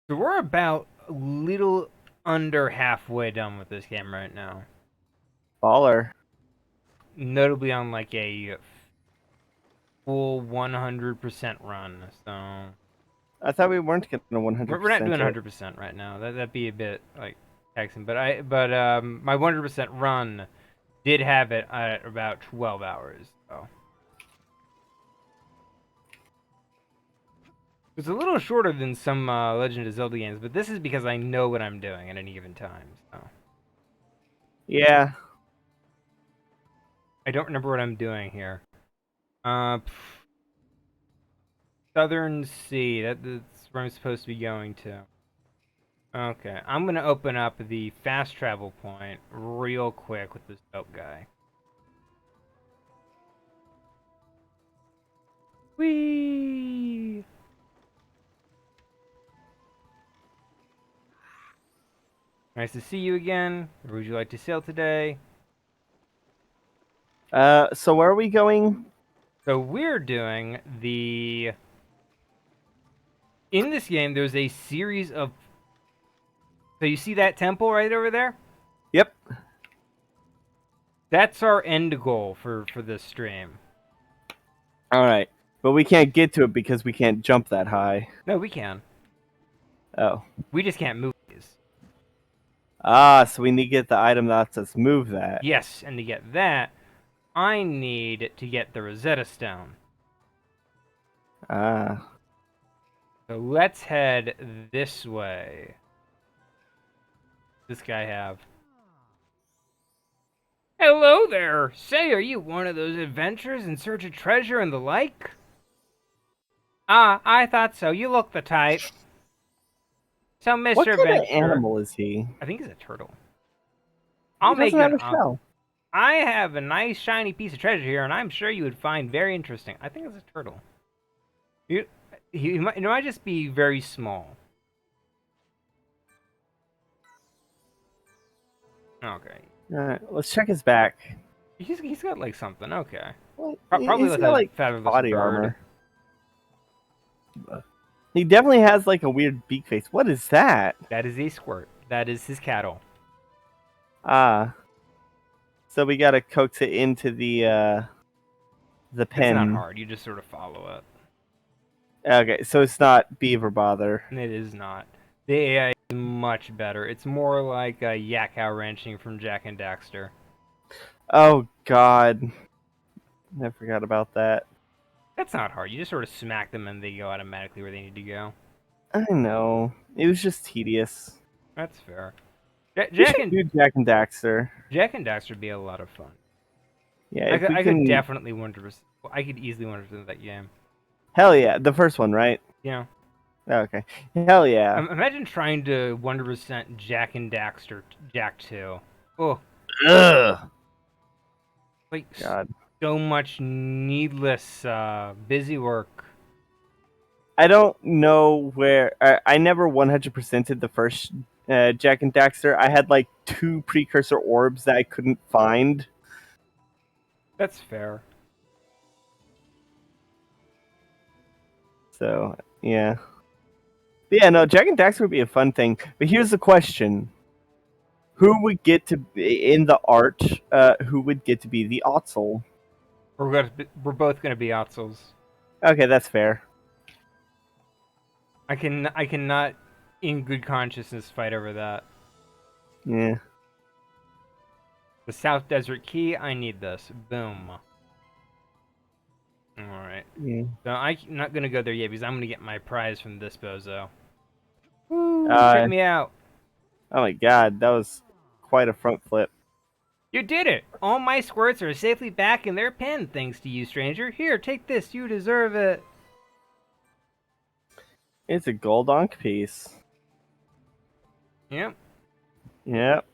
So we're about a little under halfway done with this game right now. Baller. Notably on like a full 100% run. So I thought we weren't getting a we're not doing 100% yet. 100% right now. That'd be a bit like taxing. But my 100% run did have it at about 12 hours. So it's a little shorter than some Legend of Zelda games, but this is because I know what I'm doing at any given time. So Yeah. I don't remember what I'm doing here. Uh, Southern Sea. That's where I'm supposed to be going to. Okay, I'm gonna open up the fast travel point real quick with this dope guy. Whee! Nice to see you again. Where would you like to sail today? So where are we going? So we're doing the... In this game, there's a series of... So you see that temple right over there? Yep. That's our end goal for this stream. All right. But we can't get to it because we can't jump that high. No, we can. Oh. We just can't move these. So we need to get the item that lets us move that. Yes, and to get that, I need to get the Rosetta Stone. Ah. So let's head this way. This guy have. Hello there! Say, are you one of those adventurers in search of treasure and the like? Ah, I thought so. You look the type. So, What Mr. kind of Adventurer, animal is he? I think he's a turtle. He I'll make doesn't you have an a offer. shell. I have a nice shiny piece of treasure here, and I'm sure you would find very interesting. I think it's a turtle. He might just be very small. Okay. All right. Let's check his back. He's got like something. Okay. What? Probably He's like got a like featherless body bird. armor. He definitely has like a weird beak face. What is that? That is a squirt. That is his cattle. Ah. So we gotta coax it into the It's not pen. hard. You just sort of follow it. Okay, so it's not beaver bother. And it is not. The AI is much better. It's more like a Yakkow ranching from Jack and Daxter. Oh God, I forgot about that. That's not hard. You just sort of smack them and they go automatically where they need to go. I know. It was just tedious. That's fair. We should do Jack and Daxter. Jack and Daxter would be a lot of fun. Yeah, I if could, we I could can. definitely 100%. I could easily 100% that game. Hell yeah, the first one, right? You know, Okay. Hell yeah. imagine trying to 100% Jack and Daxter Jack 2. Oh, Ugh. like God. so much needless busy work. I don't know where. I never 100%ed the first Jack and Daxter. I had like 2 precursor orbs that I couldn't find. That's fair. So yeah. But yeah, no, Jack and Daxter would be a fun thing. But here's the question: who would get to be in the art? Who would get to be the Otzel? We're both gonna be Otzels. Okay, that's fair. I cannot, in good consciousness, fight over that. Yeah. The South Desert Key. I need this. Boom. All right. Yeah. So I'm not gonna go there yet because I'm gonna get my prize from this bozo. Woo! Check Uh. me out. Oh my God, that was quite a front flip. You did it! All my squirts are safely back in their pen, thanks to you, stranger. Here, take this. You deserve it. It's a gold onk piece. Yep. Yep.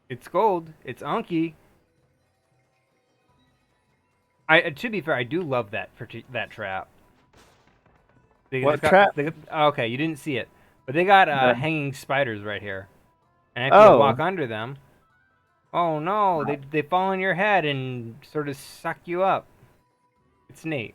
It's gold. It's Anki. To be fair, I do love that trap. What trap? Okay, you didn't see it, but they got No. hanging spiders right here, and if you Oh. walk under them, oh no, they fall on your head and sort of suck you up. It's neat.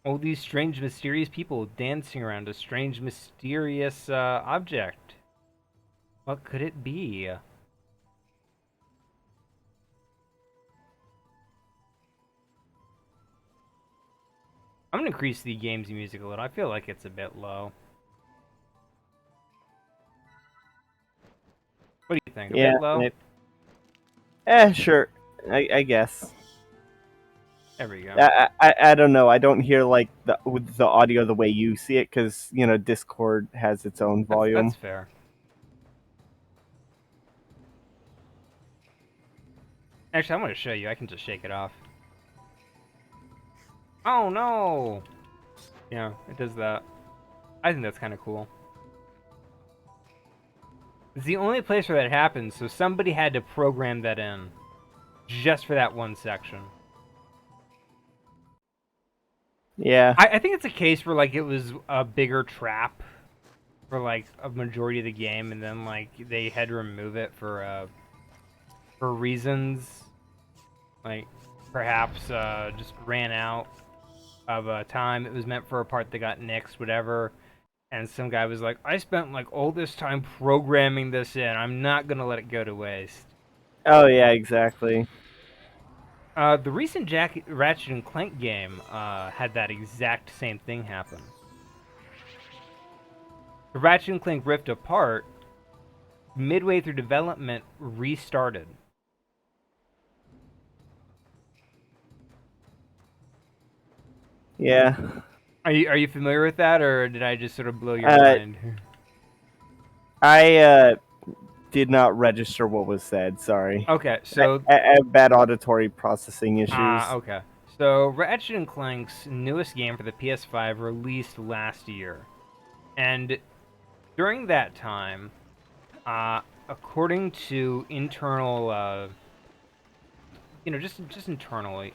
All these strange, mysterious people dancing around a strange, mysterious object. What could it be? I'm gonna increase the game's music a little. I feel like it's a bit low. What do you think? A Yeah. bit low? Sure. I guess. There we go. I don't know. I don't hear like with the audio the way you see it because Discord has its own volume. That's fair. Actually, I'm gonna show you. I can just shake it off. Oh no! Yeah, it does that. I think that's kind of cool. It's the only place where that happens, so somebody had to program that in. Just for that one section. Yeah. I think it's a case where, like, it was a bigger trap for, like, a majority of the game, and then, like, they had to remove it for reasons. Like, perhaps, just ran out of time. It was meant for a part that got nixed, whatever. And some guy was like, I spent, like, all this time programming this in. I'm not gonna let it go to waste. Oh yeah, exactly. The recent Ratchet and Clank game had that exact same thing happen. The Ratchet and Clank Rift Apart, midway through development, restarted. Yeah. Are you familiar with that, or did I just sort of blow your Uh, mind? I did not register what was said. Sorry. Okay, so I have bad auditory processing issues. okay. So Ratchet and Clank's newest game for the PS5 released last year, and during that time, according to internal, just internally,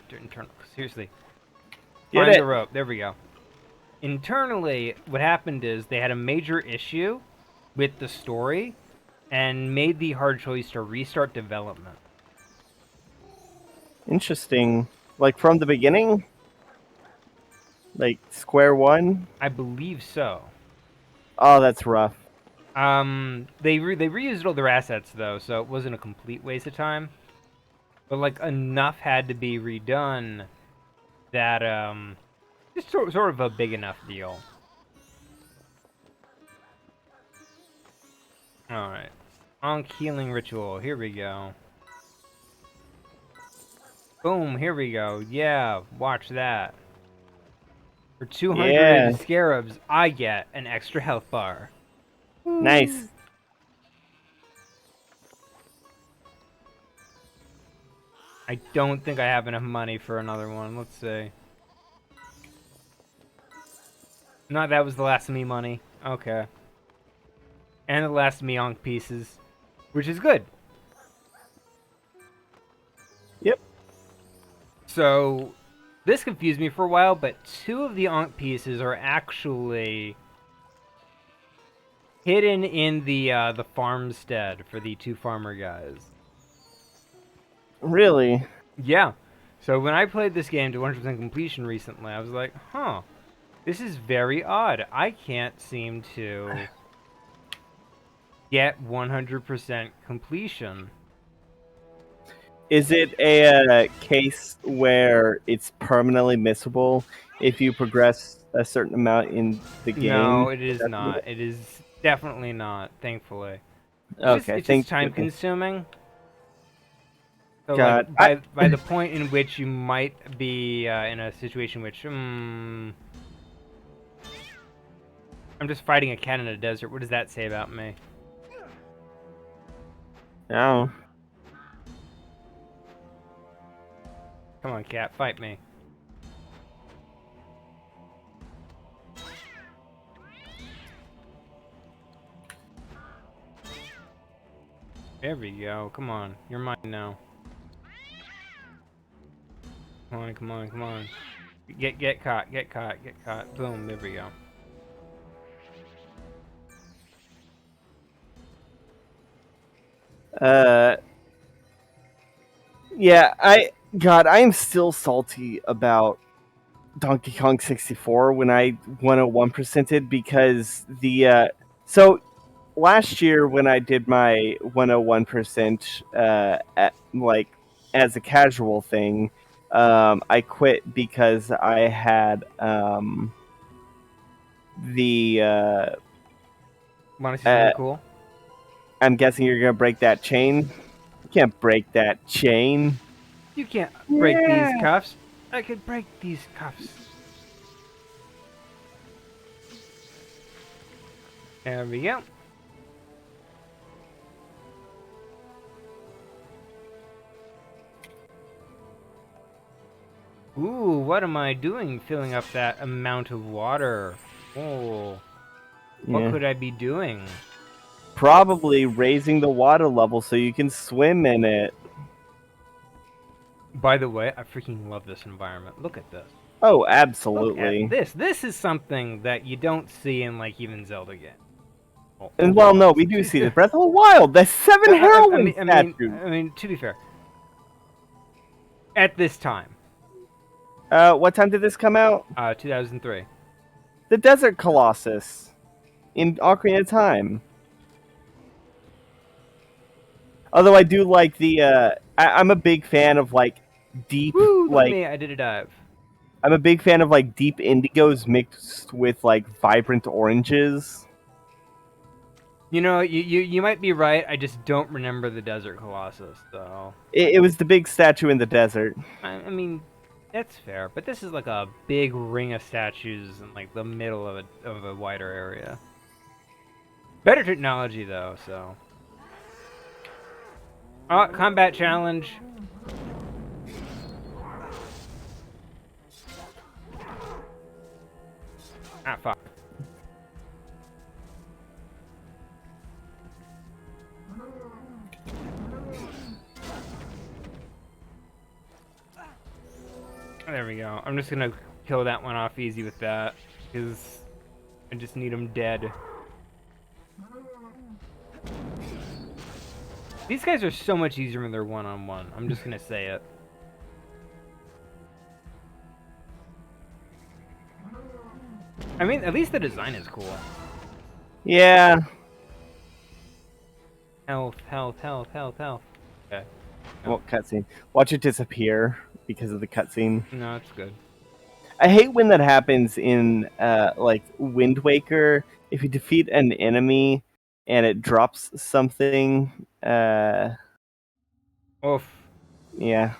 seriously, Get find it? the rope. There we go. Internally, what happened is they had a major issue with the story and made the hard choice to restart development. Interesting. Like from the beginning? Like square one? I believe so. Oh, that's rough. They reused all their assets though, so it wasn't a complete waste of time. But like enough had to be redone that it's sort of a big enough deal. All right, Ankh healing ritual. Here we go. Boom. Here we go. Yeah, watch that. For 200 Yeah. scarabs, I get an extra health bar. Nice. I don't think I have enough money for another one. Let's see. No, that was the last of me money. Okay. And the last of me Ankh pieces. Which is good. Yep. So, this confused me for a while, but 2 of the Ankh pieces are actually hidden in the farmstead for the 2 farmer guys. Really? Yeah. So when I played this game to 100% completion recently, I was like, huh, this is very odd. I can't seem to get 100% completion. Is it a case where it's permanently missable if you progress a certain amount in the game? No, it is not. It is definitely not, thankfully. Okay, It's just time consuming. So God, like by the point in which you might be in a situation which I'm just fighting a cat in a desert. What does that say about me? No. Come on, cat, fight me. There we go. Come on, you're mine now. Come on, come on, come on. Get caught, get caught, get caught. Boom, there we go. Yeah, I'm still salty about Donkey Kong 64 when I 101%ed because so last year when I did my 101% like as a casual thing, I quit because I had the Want to see something cool? I'm guessing you're gonna break that chain. You can't break that chain. You can't break these Yeah. cuffs. I could break these cuffs. There we go. Ooh, what am I doing filling up that amount of water? Oh, what Yeah. could I be doing? Probably raising the water level so you can swim in it. By the way, I freaking love this environment. Look at this. Oh, Look at absolutely. this. This is something that you don't see in like even Zelda games. And well, no, we do see the Breath of the Wild. That's 7 heroin statues. I mean, to be fair, at this time, What time did this come out? 2003. The Desert Colossus in Ocarina of Time. Although I do like I'm a big fan of like deep, Woo! Look at like me, I did a dive. I'm a big fan of like deep indigos mixed with like vibrant oranges. You know, you might be right. I just don't remember the Desert Colossus, so. It was the big statue in the desert. I mean, that's fair, but this is like a big ring of statues in like the middle of a wider area. Better technology though, so. Oh, combat challenge. Ah, fuck. There we go. I'm just gonna kill that one off easy with that, because I just need him dead. These guys are so much easier when they're one-on-one. I'm just gonna say it. I mean, at least the design is cool. Yeah. Health, health, health, health, health. Okay. Well, cutscene. Watch it disappear because of the cutscene. No, it's good. I hate when that happens in like Wind Waker. If you defeat an enemy and it drops something, Oof. yeah.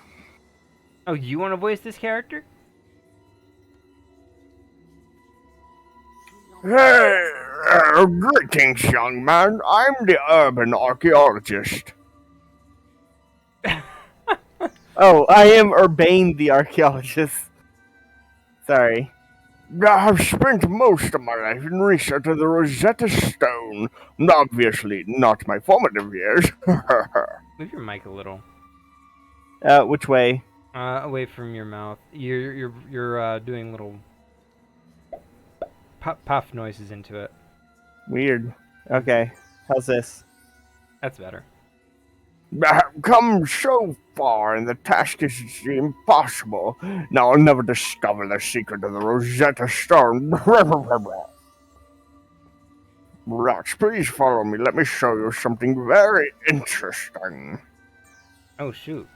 Oh, you want to voice this character? Hey, greetings, young man. I'm the urban archaeologist. Oh, I am Urbane the archaeologist. Sorry. I have spent most of my life in research of the Rosetta Stone. Obviously, not my formative years. Move your mic a little. Which way? Away from your mouth. You're doing little puff noises into it. Weird. Okay. How's this? That's better. I have come so far, and the task is impossible. Now I'll never discover the secret of the Rosetta Stone. Rats, please follow me. Let me show you something very interesting. Oh shoot.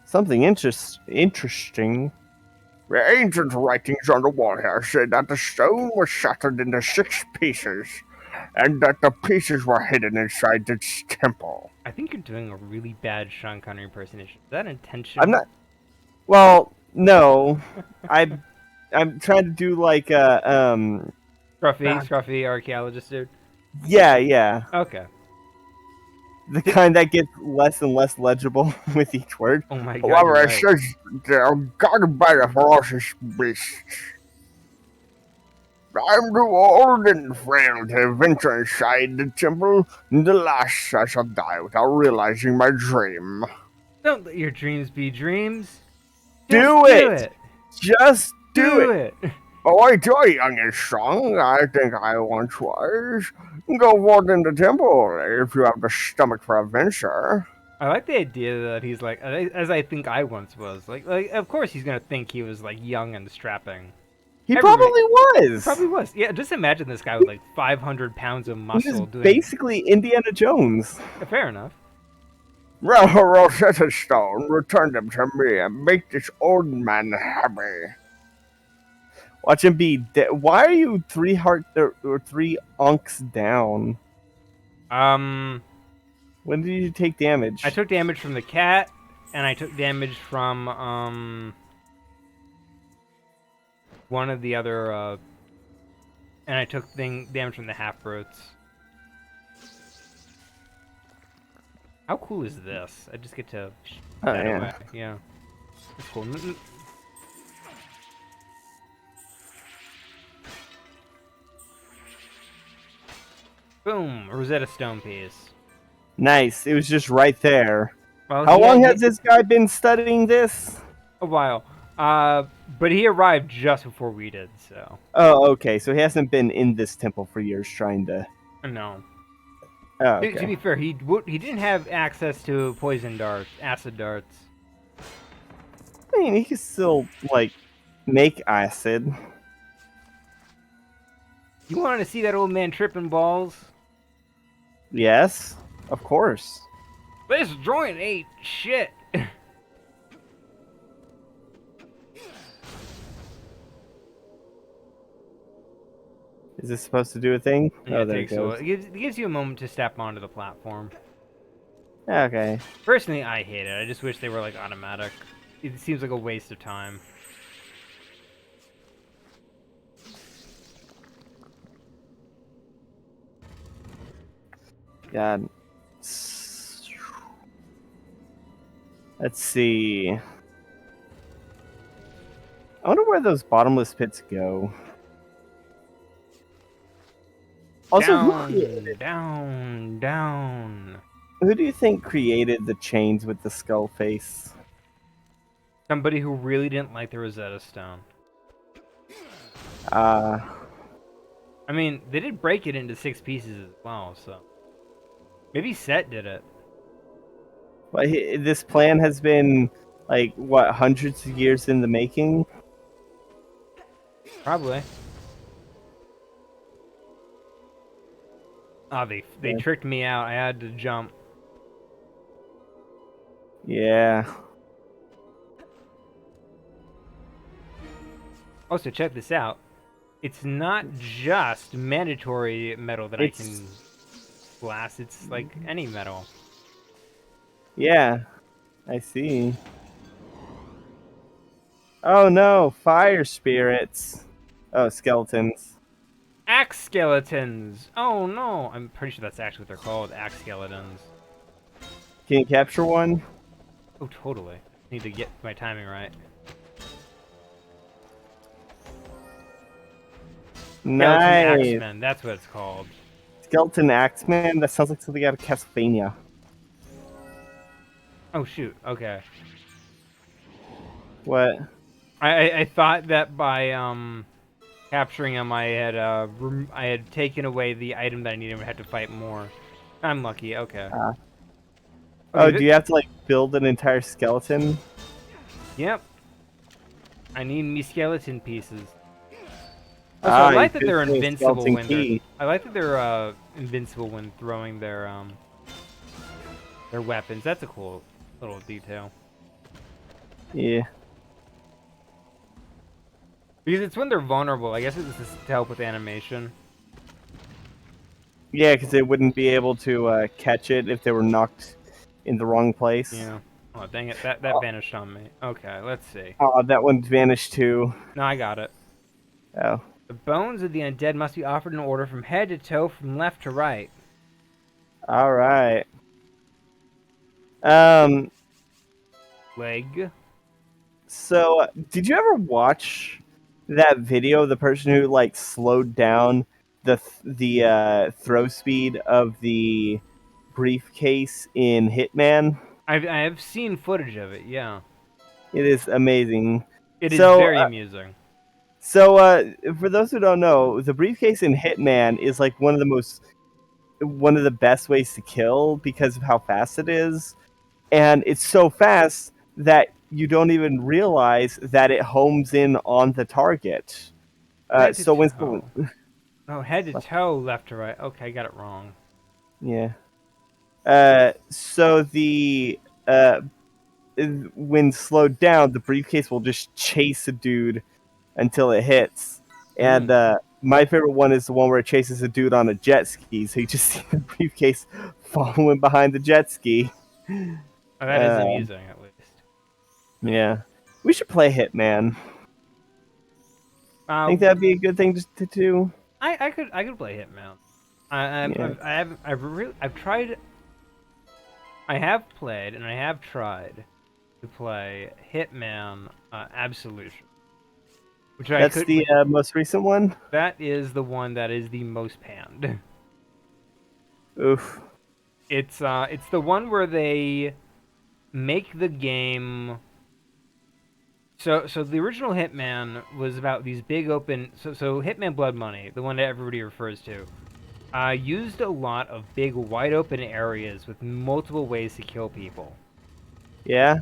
Something interesting? The ancient writings on the wall here say that the stone was shattered into 6 pieces, and that the pieces were hidden inside its temple. I think you're doing a really bad Sean Connery impersonation. Is that intentional? I'm not. Well, no. I'm trying to do like a Scruffy archaeologist dude. Yeah. Okay. The kind that gets less and less legible with each word. Oh my god. However, You're it right. says they're guarded by the ferocious beasts. I'm too old and frail to venture inside the temple, and alas, I shall die without realizing my dream. Don't let your dreams be dreams. Do it! Just do it! it! Oh, I do, young and strong. I think I once was. Go forth in the temple if you have the stomach for adventure. I like the idea that he's like, as I think I once was. Like, of course he's gonna think he was like young and strapping. He Everybody, probably he was. probably was. Yeah, just imagine this guy with like 500 pounds of He was muscle doing. basically Indiana Jones. Fair enough. Rosetta Stone, return them to me and make this old man happy. Watch him be Why are you 3 heart or 3 onks down? Um, When did you take damage? I took damage from the cat, and I took damage from one of the other and I took damage from the half brutes. How cool is this? I just get to shoot Oh that yeah. away. Yeah, that's cool. Boom, Rosetta Stone piece. Nice. It was just right there. Well, How long has this guy been studying this? a while. But he arrived just before we did, so Oh, okay. So he hasn't been in this temple for years trying to. no. Oh, To okay. be fair, he didn't have access to poison darts, acid darts. I mean, he could still like make acid. You wanted to see that old man tripping balls? Yes, of course. This joint ain't shit. Is this supposed to do a thing? Yeah, Oh, it there it takes goes. it gives you a moment to step onto the platform. Okay. Personally, I hate it. I just wish they were like automatic. It seems like a waste of time. God. Let's see. I wonder where those bottomless pits go. Also, Down. who do you think created the chains with the skull face? Somebody who really didn't like the Rosetta Stone. Uh, I mean, they did break it into 6 pieces as well, so maybe Set did it. but this plan has been like what, hundreds of years in the making. Probably. Oh, they Yeah. tricked me out. I had to jump. Yeah. Also, check this out. It's not just mandatory metal that I can blast. It's like any metal. Yeah. I see. Oh no, fire spirits. Oh, skeletons. Axe skeletons. Oh no, I'm pretty sure that's actually what they're called. Axe skeletons. Can you capture one? Oh, totally. Need to get my timing right. Skeleton Nice. Axemen, that's what it's called. Skeleton Axeman? That sounds like something out of Castlevania. Oh shoot. Okay. What? I thought that by capturing him, I had taken away the item that I needed and had to fight more. I'm lucky. Okay. Oh, Okay, do you have to like build an entire skeleton? Yep. I need me skeleton pieces. Also, I like that they're invincible when they're invincible when throwing their weapons. That's a cool little detail. Yeah. Because it's when they're vulnerable. I guess it's just to help with animation. Yeah, because they wouldn't be able to catch it if they were knocked in the wrong place. Yeah. Oh dang it! That vanished on me. Okay, let's see. Oh, that one vanished too. No, I got it. Oh. The bones of the undead must be offered in order from head to toe, from left to right. All right. Leg. So, did you ever watch that video? The person who like slowed down the throw speed of the briefcase in Hitman. I have seen footage of it. Yeah. It is amazing. It is So, very amusing. So, for those who don't know, the briefcase in Hitman is like one of the best ways to kill because of how fast it is. and it's so fast that you don't even realize that it homes in on the target. Head to So when someone, toe. Oh, head to toe, left to right. Okay, I got it wrong. yeah, so the when slowed down, the briefcase will just chase a dude until it hits. And Hmm. my favorite one is the one where it chases a dude on a jet ski. So you just see the briefcase following behind the jet ski. Oh, that is Uh, amusing, at least. yeah, we should play Hitman. Uh, Think that'd be a good thing to do. I could play Hitman. Yeah, I haven't I've tried. I have played and I have tried to play Hitman Absolution, which I that's could. the most recent one. That is the one that is the most panned. Oof. It's the one where they make the game. So the original Hitman was about these big open. So Hitman Blood Money, the one that everybody refers to, used a lot of big wide open areas with multiple ways to kill people. Yeah,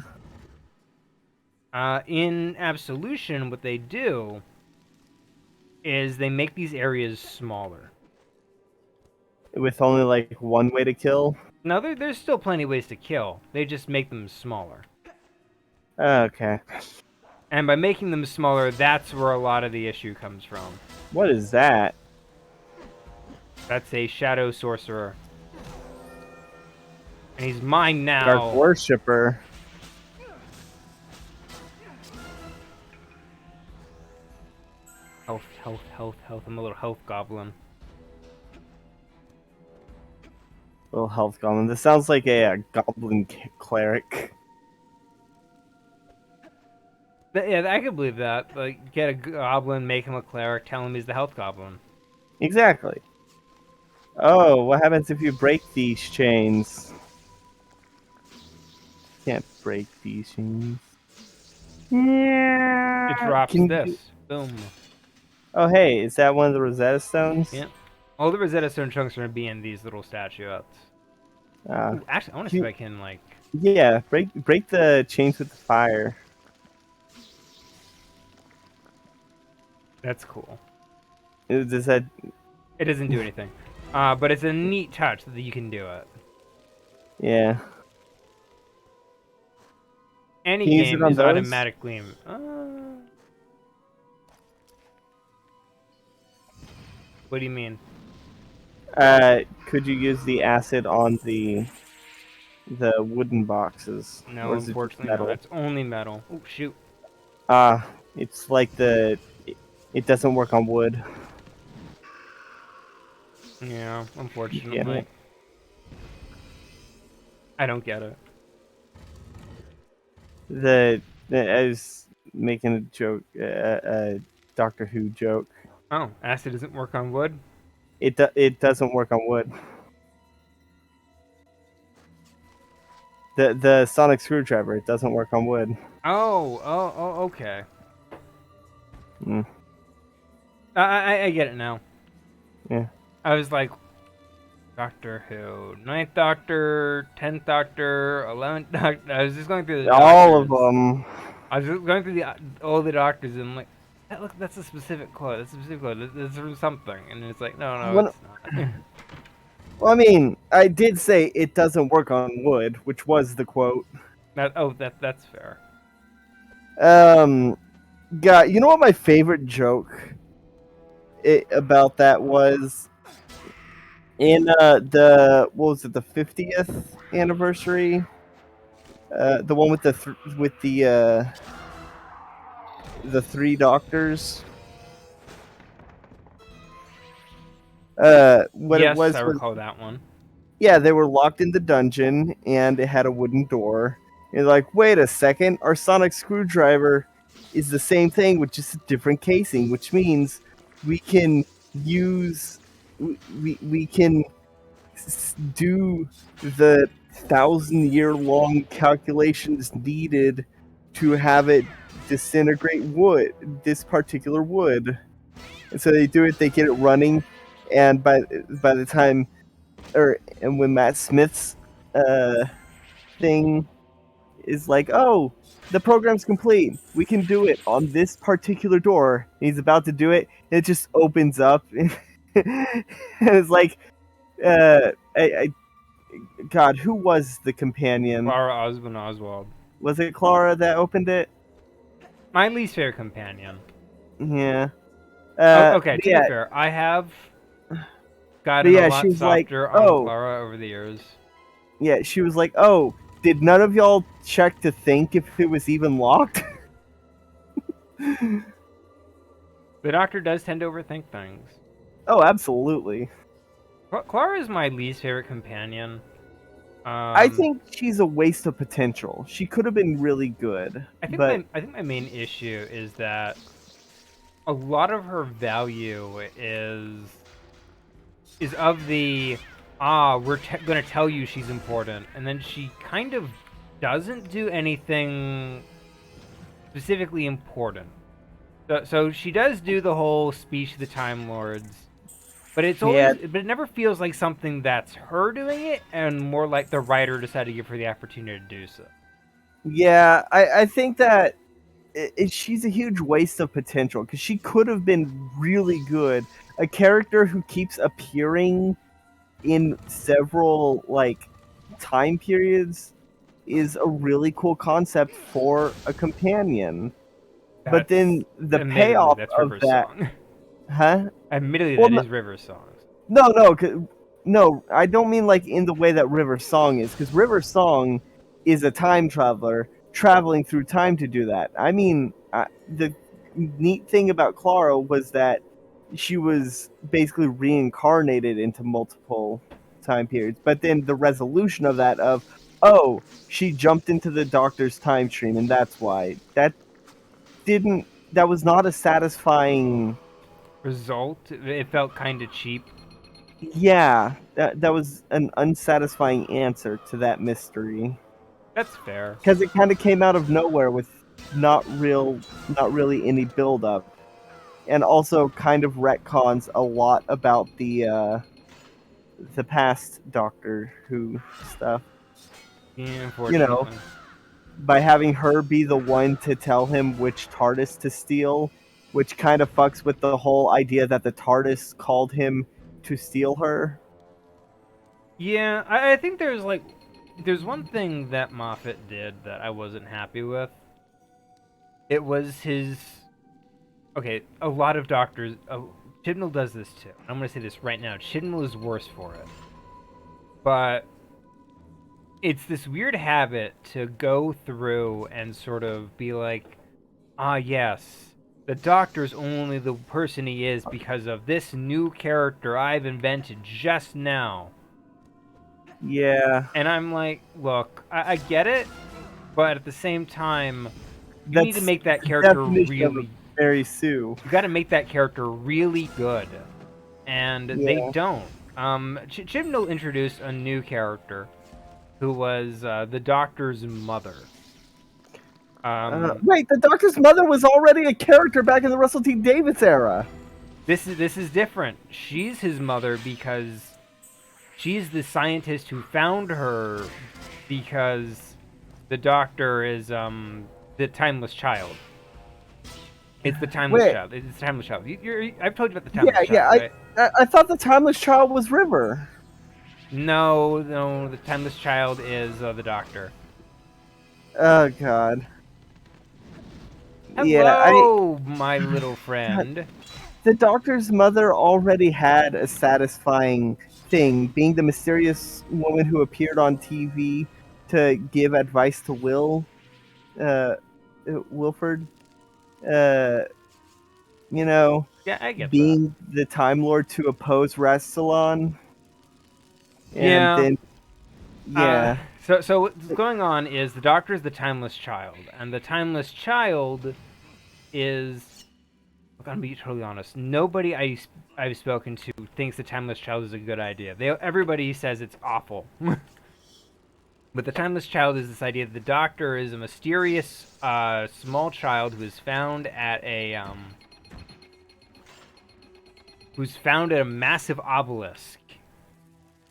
In Absolution, what they do is they make these areas smaller. with only like one way to kill. Now there's still plenty of ways to kill. They just make them smaller. Okay. And by making them smaller, that's where a lot of the issue comes from. What is that? That's a shadow sorcerer. And he's mine Dark now. Worshipper. Health, health, health, health. I'm a little health goblin. Little health goblin. This sounds like a goblin cleric. Yeah, I can believe that. Like, get a goblin, make him a cleric, tell him he's the health goblin. Exactly. Oh, what happens if you break these chains? Can't break these chains. It Yeah. drops Can you? this. Boom. Oh, hey, is that one of the Rosetta Stones? Yeah. All the Rosetta Stone chunks are gonna be in these little statuettes. Uh, Ooh, actually, I want to see can if I can, like... yeah, break the chains with the fire. That's cool. Does that? It doesn't do anything. But it's a neat touch that you can do it. Yeah. Any Can you use it game on is those? automatically... what do you mean? Could you use the acid on the wooden boxes, No, or is it just unfortunately not. metal? It's only metal. Oh, shoot. It's like it doesn't work on wood. Yeah, Damn unfortunately. it. I don't get it. I was making a joke, a Doctor Who joke. Oh, acid doesn't work on wood? It doesn't work on wood. The sonic screwdriver, it doesn't work on wood. Oh, okay. Mm, I get it now. yeah. I was like, Doctor Who, Ninth Doctor, 10th Doctor, 11th Doctor. I was just going through the All of doctors. them. I was just going through all the doctors and I'm like, look, that's a specific quote. That's a specific quote. That's from something. And it's like, no, One, it's not. well, I mean, I did say it doesn't work on wood, which was the quote. That's fair. Um, God, you know what my favorite joke about that was in the what was it, the 50th anniversary, the one with the three doctors. What it Yes, was I was, recall that one. yeah, they were locked in the dungeon and it had a wooden door. And they're like, wait a second, our sonic screwdriver is the same thing with just a different casing, which means we can use we can do the 1,000-year long calculations needed to have it disintegrate wood, this particular wood. And so they do it, they get it running, and by the time, and when Matt Smith's thing is like, "Oh, the program's complete. We can do it on this particular door." And he's about to do it, and it just opens up, and it's like, I God, who was the companion? Clara Osmond Oswald. Was it Clara that opened it? My least favorite companion. Yeah. Oh, okay, But to be yeah, fair, I have but gotten a yeah, she lot was like, softer on "Oh, Clara over the years. yeah." She was like, "Oh, did none of y'all check to think if it was even locked?" The Doctor does tend to overthink things. Oh, absolutely. Clara is my least favorite companion. I Um, think she's a waste of potential. She could have been really good, but I think my main issue is that a lot of her value is of the we're gonna tell you she's important, and then she kind of doesn't do anything specifically important. So she does do the whole speech to the Time Lords, but yeah, but it never feels like something that's her doing it, and more like the writer decided to give her the opportunity to do so. yeah. I think that she's a huge waste of potential because she could have been really good. A character who keeps appearing in several like time periods is a really cool concept for a companion. But That's then the admittedly payoff that's of River's that, song. huh? Admittedly, Well, that is River's song. no, no, no. I don't mean like in the way that River Song is, because River Song is a time traveler traveling through time to do that. I mean, the neat thing about Clara was that she was basically reincarnated into multiple time periods. But then the resolution of that of, oh, she jumped into the Doctor's time stream, and that's why didn't that was not a satisfying. Result, it felt kind of cheap. Yeah, that was an unsatisfying answer to that mystery That's fair. because it kind of came out of nowhere with not really any build up, and also kind of retcons a lot about the past Doctor Who stuff. Yeah, You know, unfortunately. by having her be the one to tell him which TARDIS to steal, which kind of fucks with the whole idea that the TARDIS called him to steal her. Yeah, I think there's one thing that Moffat did that I wasn't happy with. It was his okay. A lot of doctors, Chibnall does this too. I'm gonna say this right now. Chibnall is worse for it, but it's this weird habit to go through and sort of be like, ah, yes, the Doctor's only the person he is because of this new character I've invented just now. Yeah, And I'm like, look, I get it, but at the same time, you need to that's make that the character definition of a really. Mary Sue. You got to make that character really good, and they Yeah. don't. Chibnall introduced a new character who was the Doctor's mother. Um, Wait, the Doctor's mother was already a character back in the Russell T Davies era. this is different. She's his mother because she's the scientist who found her because the Doctor is the timeless child. It's the timeless Wait, child. It's the timeless child. I've told you about the yeah, timeless yeah. child, right? I thought the timeless child was River. No, no. The timeless child is the Doctor. Oh God. Yeah, Hello, my little God, friend. the Doctor's mother already had a satisfying thing, being the mysterious woman who appeared on TV to give advice to uh, Wilford. Uh, you know, Yeah, I get that. being the Time Lord to oppose Rassilon, and Yeah. then Uh, yeah, so what's going on is the Doctor is the timeless child, and the timeless child is. I'm gonna be totally honest. Nobody I've spoken to thinks the timeless child is a good idea. Everybody says it's awful. But the timeless child is this idea that the Doctor is a mysterious small child who is found at a who's found at a massive obelisk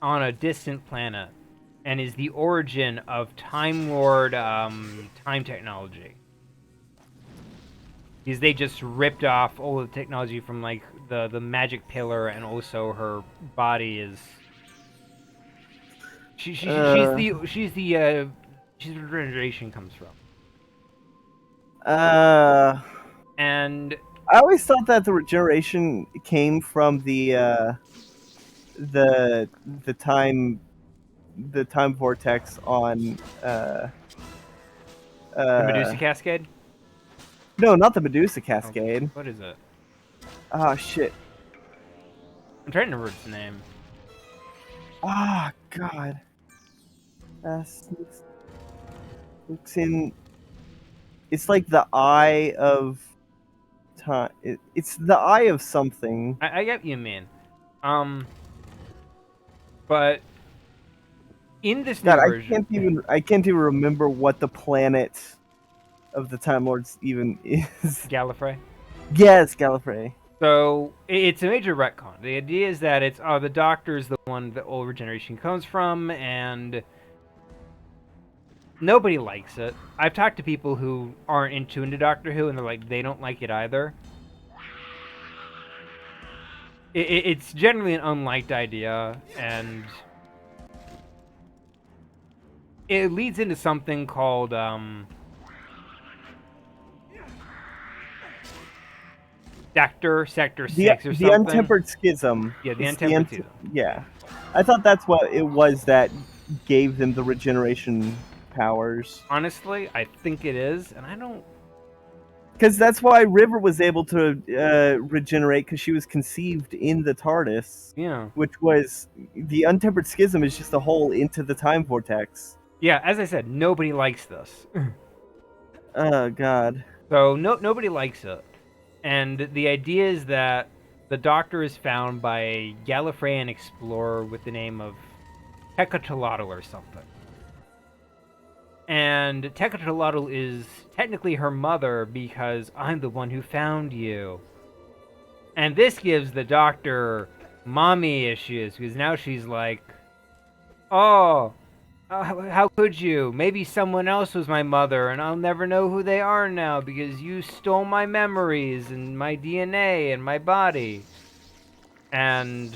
on a distant planet. and is the origin of Time Lord time technology. Because they just ripped off all the technology from like the magic pillar, and also her body is Uh, she's where regeneration comes from. uh, And I always thought that the regeneration came from the the time the time vortex on the Medusa uh Cascade. no, not the Medusa Oh, Cascade. what is it? Ah, shit. I'm trying to remember its name. Ah, God. It's in. It's like the eye of time. It's the eye of something. I get what you mean. Um, but in this new God, version, I can't even remember what the planet of the Time Lords even is. Gallifrey. Yes, Gallifrey. So it's a major retcon. The idea is that it's the Doctor's the one that all regeneration comes from, and nobody likes it. I've talked to people who aren't into Doctor Who, and they're like they don't like it either. It's generally an unliked idea, and it leads into something called Sector Six or The something. untempered schism. Yeah, the It's untempered season. yeah. I thought that's what it was that gave them the regeneration powers. Honestly, I think it is, and I don't. Because that's why River was able to regenerate, because she was conceived in the TARDIS, Yeah, which was the untempered schism is just a hole into the time vortex. yeah. As I said, nobody likes this, Oh God. so nobody likes it. And the idea is that the Doctor is found by a Gallifreyan explorer with the name of Tekatalotl or something. And Tekatalotl is technically her mother because I'm the one who found you. And this gives the Doctor mommy issues because now she's like, oh, how could you? Maybe someone else was my mother, and I'll never know who they are now because you stole my memories and my DNA and my body. And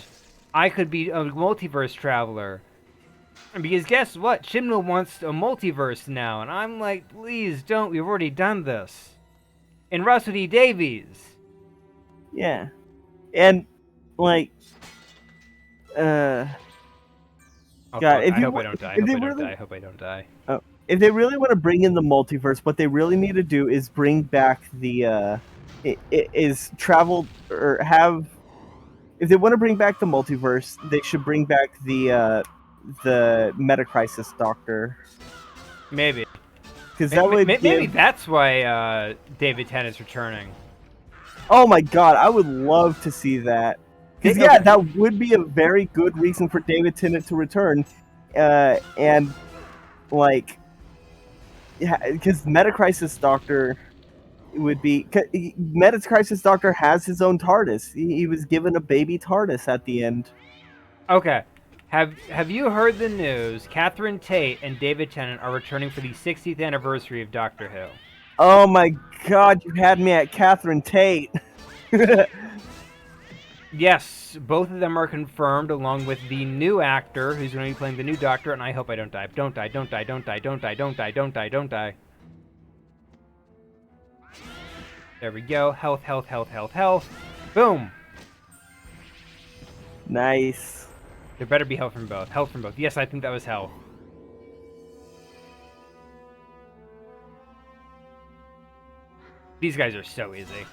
I could be a multiverse traveler. And because guess what? Chibnall wants a multiverse now, and I'm like, please don't. We've already done this. In Russell D. Davies. Yeah. And like, uh, Oh God, fuck! I hope I don't die. I if hope they I don't really, die. I hope I don't die. if they really want to bring in the multiverse, what they really need to do is bring back is travel or have. If they want to bring back the multiverse, they should bring back the Metacrisis Doctor, Maybe. because that would Maybe give. that's why David Tennant's returning. Oh my God, I would love to see that. Because yeah, Okay. that would be a very good reason for David Tennant to return, and like, yeah, because Metacrisis Doctor would be. Metacrisis Doctor has his own TARDIS. He was given a baby TARDIS at the end. Okay. Have you heard the news? Catherine Tate and David Tennant are returning for the 60th anniversary of Doctor Who. Oh my God, you had me at Catherine Tate. Yes, both of them are confirmed, along with the new actor who's going to be playing the new Doctor. And I hope I don't die. Don't die. Don't die. Don't die. Don't die. Don't die. Don't die. Don't die. There we go. Health. Health. Health. Health. Health. Boom. Nice. There better be health from both. Health from both. Yes, I think that was health. These guys are so easy.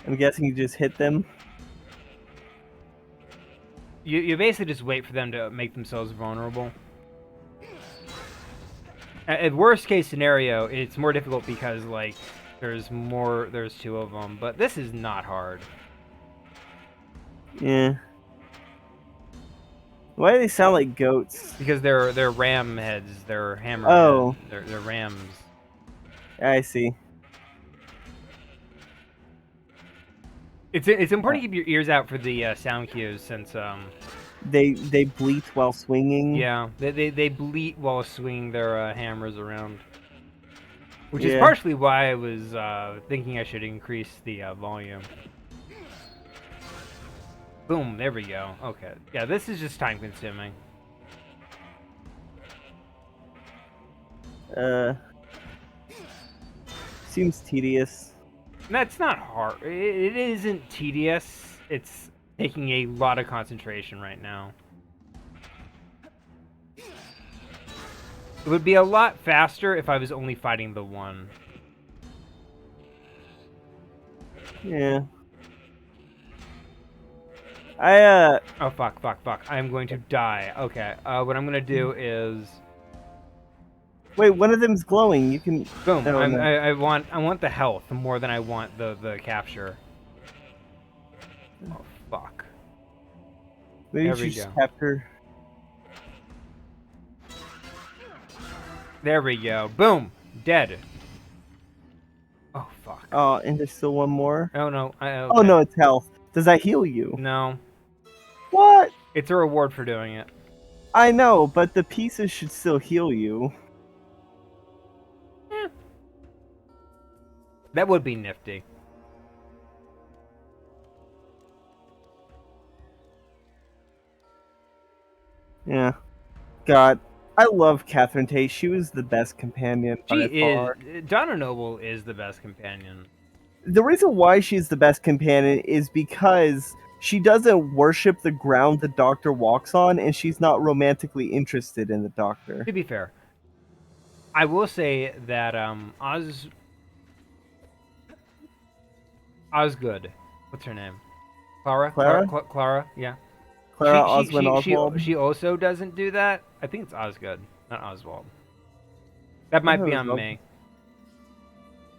I'm guessing you just hit them. You basically just wait for them to make themselves vulnerable. At worst case scenario, it's more difficult because like there's two of them, but this is not hard. Yeah. Why do they sound like goats? Because they're ram heads, they're hammer Oh, heads, they're rams. I see. It's important to keep your ears out for the sound cues since They bleat while swinging. Yeah, they bleat while swinging their hammers around, which is Yeah. partially why I was thinking I should increase the volume. Boom, there we go. Okay, yeah, this is just time consuming. Uh, seems tedious. That's not hard. It isn't tedious. It's taking a lot of concentration right now. It would be a lot faster if I was only fighting the one. Yeah. I Oh, fuck, fuck, fuck. I'm going to die. Okay, what I'm gonna do is... wait. One of them's glowing. You can. Boom. Oh no. I want the health more than I want the capture. Oh, fuck. Maybe you There we should just go. capture. There we go. Boom. Dead. Oh, fuck. Oh, and there's still one more. Oh, no. Oh Okay. no, it's health. Does that heal you? No. What? It's a reward for doing it. I know, but the pieces should still heal you. Eh. That would be nifty. Yeah. God, I love Catherine Tate. She was the best companion She by far. is... Donna Noble is the best companion. The reason why she's the best companion is because she doesn't worship the ground the Doctor walks on, and she's not romantically interested in the Doctor. To be fair, I will say that Osgood, what's her name? Clara? Clara? Clara, yeah. Clara Osmond Oswald? She also doesn't do that. I think it's Osgood, not Oswald. That might be on me.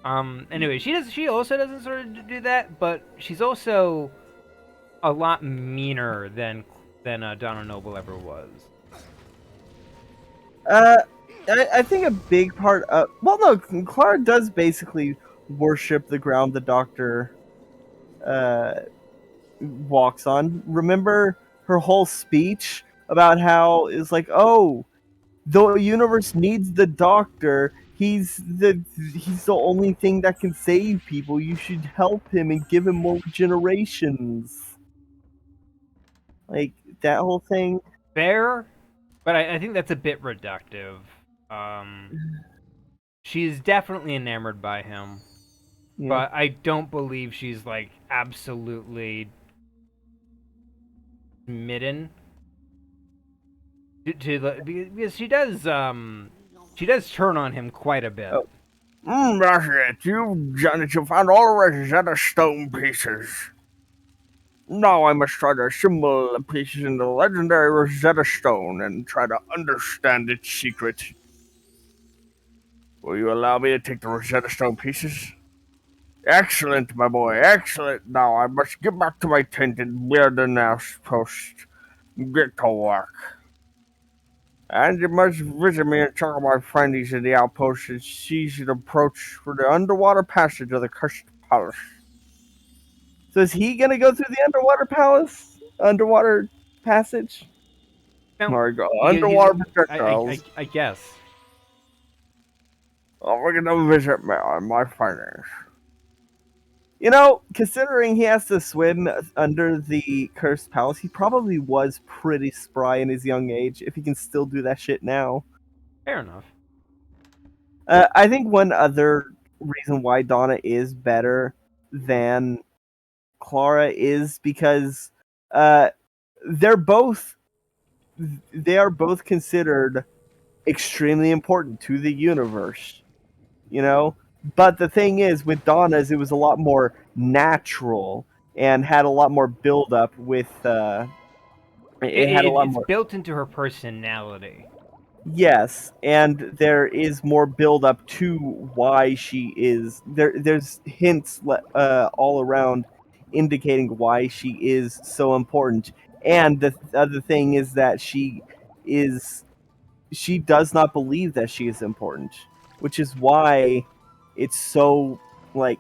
Anyway, she also doesn't sort of do that, but she's also a lot meaner than Donna Noble ever was. I think a big part of... Well, no, Clara does basically worship the ground the Doctor walks on. Remember her whole speech about how it's like, oh, the universe needs the Doctor. He's the only thing that can save people. You should help him and give him more generations. Like that whole thing. Fair, but I think that's a bit reductive. She's definitely enamored by him, Yeah. but I don't believe she's like absolutely smitten. Because she does turn on him quite a bit. Oh. That's it. You found all Rosetta Stone pieces. Now I must try to assemble the pieces in the legendary Rosetta Stone and try to understand its secret. Will you allow me to take the Rosetta Stone pieces? Excellent, my boy, excellent. Now I must get back to my tent and build an outpost. Get to work. And you must visit me and check out my findings in the outpost and seize an approach for the underwater passage of the Cursed Palace. So is he gonna go through the underwater passage? No, There we go. because Underwater projectiles. I guess. Oh, we're gonna visit me on my findings. You know, considering he has to swim under the Cursed Palace, he probably was pretty spry in his young age, if he can still do that shit now. Fair enough. I think one other reason why Donna is better than Clara is because they are both considered extremely important to the universe, you know. But the thing is, with Donna's, it was a lot more natural and had a lot more build up. With It's built into her personality. Yes, and there is more build up to why she is there. There's hints all around indicating why she is so important. And the other thing is that she does not believe that she is important, which is why it's so like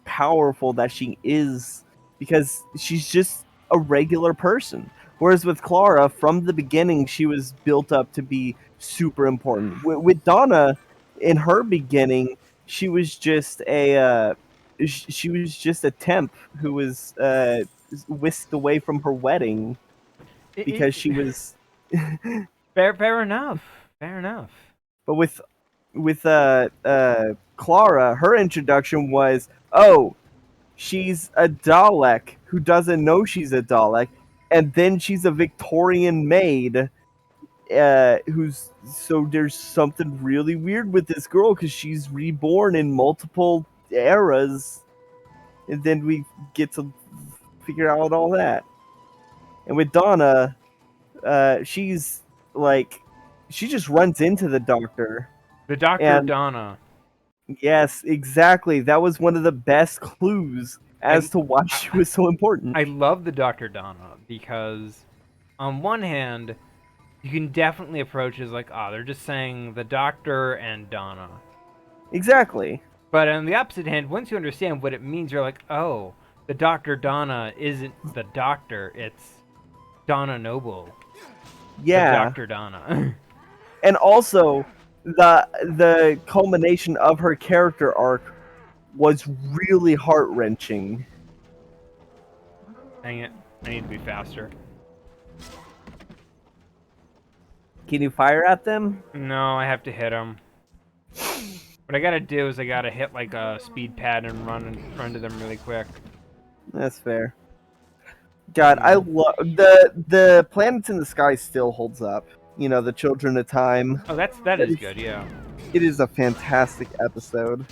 powerful that she is, because she's just a regular person. Whereas with Clara, from the beginning, she was built up to be super important. With Donna, in her beginning, she was just she was just a temp who was whisked away from her wedding because It, she was. fair enough. Fair enough. But with Clara, her introduction was, oh, she's a Dalek who doesn't know she's a Dalek, and then she's a Victorian maid. Who's so there's something really weird with this girl because she's reborn in multiple eras, and then we get to figure out all that. And with Donna, she's like, she just runs into the Doctor, The Dr. and Donna. yes, exactly. That was one of the best clues as I, to why she was so important. I love the Dr. Donna because, on one hand, you can definitely approach it as like, oh, they're just saying the Doctor and Donna. Exactly. But on the opposite hand, once you understand what it means, you're like, oh, the Dr. Donna isn't the Doctor, it's Donna Noble, the Yeah. Dr. Donna. And also the culmination of her character arc was really heart-wrenching. Dang it, I need to be faster. Can you fire at them? No, I have to hit them. What I gotta do is I gotta hit like a speed pad and run to them really quick. That's fair. God, I love the Planets in the Sky still holds up. You know, the Children of Time. Oh, that is good, yeah. It is a fantastic episode.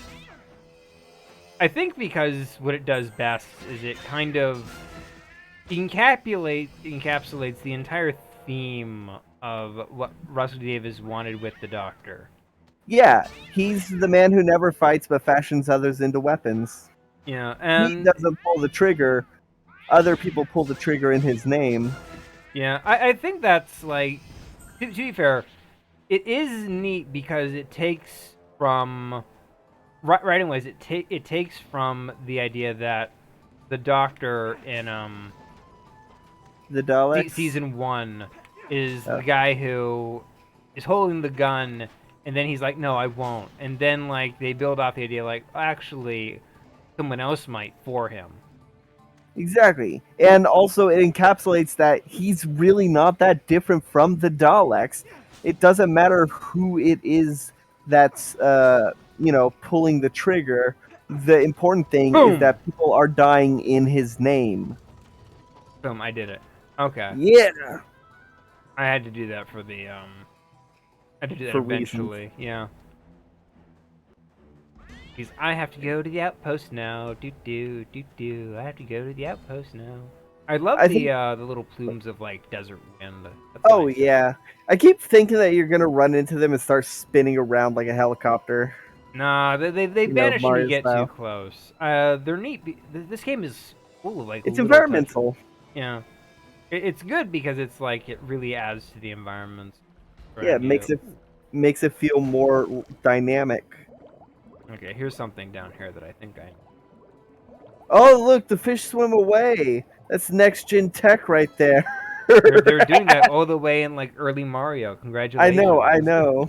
I think because what it does best is it kind of encapsulates the entire theme of what Russell Davis wanted with the Doctor. Yeah, he's the man who never fights but fashions others into weapons. Yeah, He and doesn't pull the trigger. Other people pull the trigger in his name. yeah, I think that's like to be fair, it is neat because it takes from right in ways it takes from the idea that the Doctor in The Daleks. season 1 is Oh. the guy who is holding the gun, and then he's like, no, I won't, and then like they build off the idea like actually someone else might for him. Exactly. And also it encapsulates that he's really not that different from the Daleks. It doesn't matter who it is that's pulling the trigger. The important thing is Boom! that people are dying in his name. Boom, I did it. Okay. Yeah. I had to do that for the I had to do that For eventually. Yeah. Because I have to go to the outpost now. I have to go to the outpost now. I love I the think- the little plumes of like desert wind. That's Oh nice. yeah. I keep thinking that you're gonna run into them and start spinning around like a helicopter. Nah, they You know, banish when you Mario get style. too close. They're neat. This game is full of like It's little environmental. touches. Yeah, it's good because it's like it really adds to the environment. Yeah, it makes it feel more dynamic. Okay, here's something down here that I think I. Oh, look, the fish swim away. That's next gen tech right there. They're doing that all the way in like early Mario. I Congratulations. know.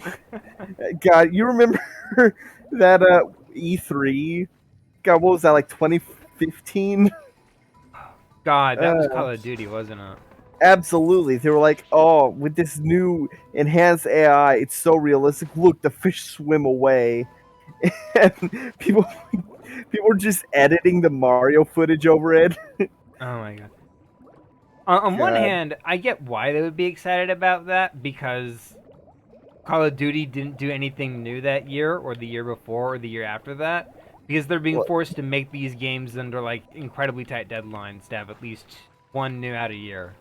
God, you remember that E3? God, what was that, like 2015? God, that was Call of Duty, wasn't it? Absolutely. They were like, oh, with this new enhanced AI, it's so realistic. Look, the fish swim away. And people were just editing the Mario footage over it. Oh my god. On one God. hand, I get why they would be excited about that because Call of Duty didn't do anything new that year, or the year before, or the year after that, because they're being Well- forced to make these games under like incredibly tight deadlines to have at least one new out a year.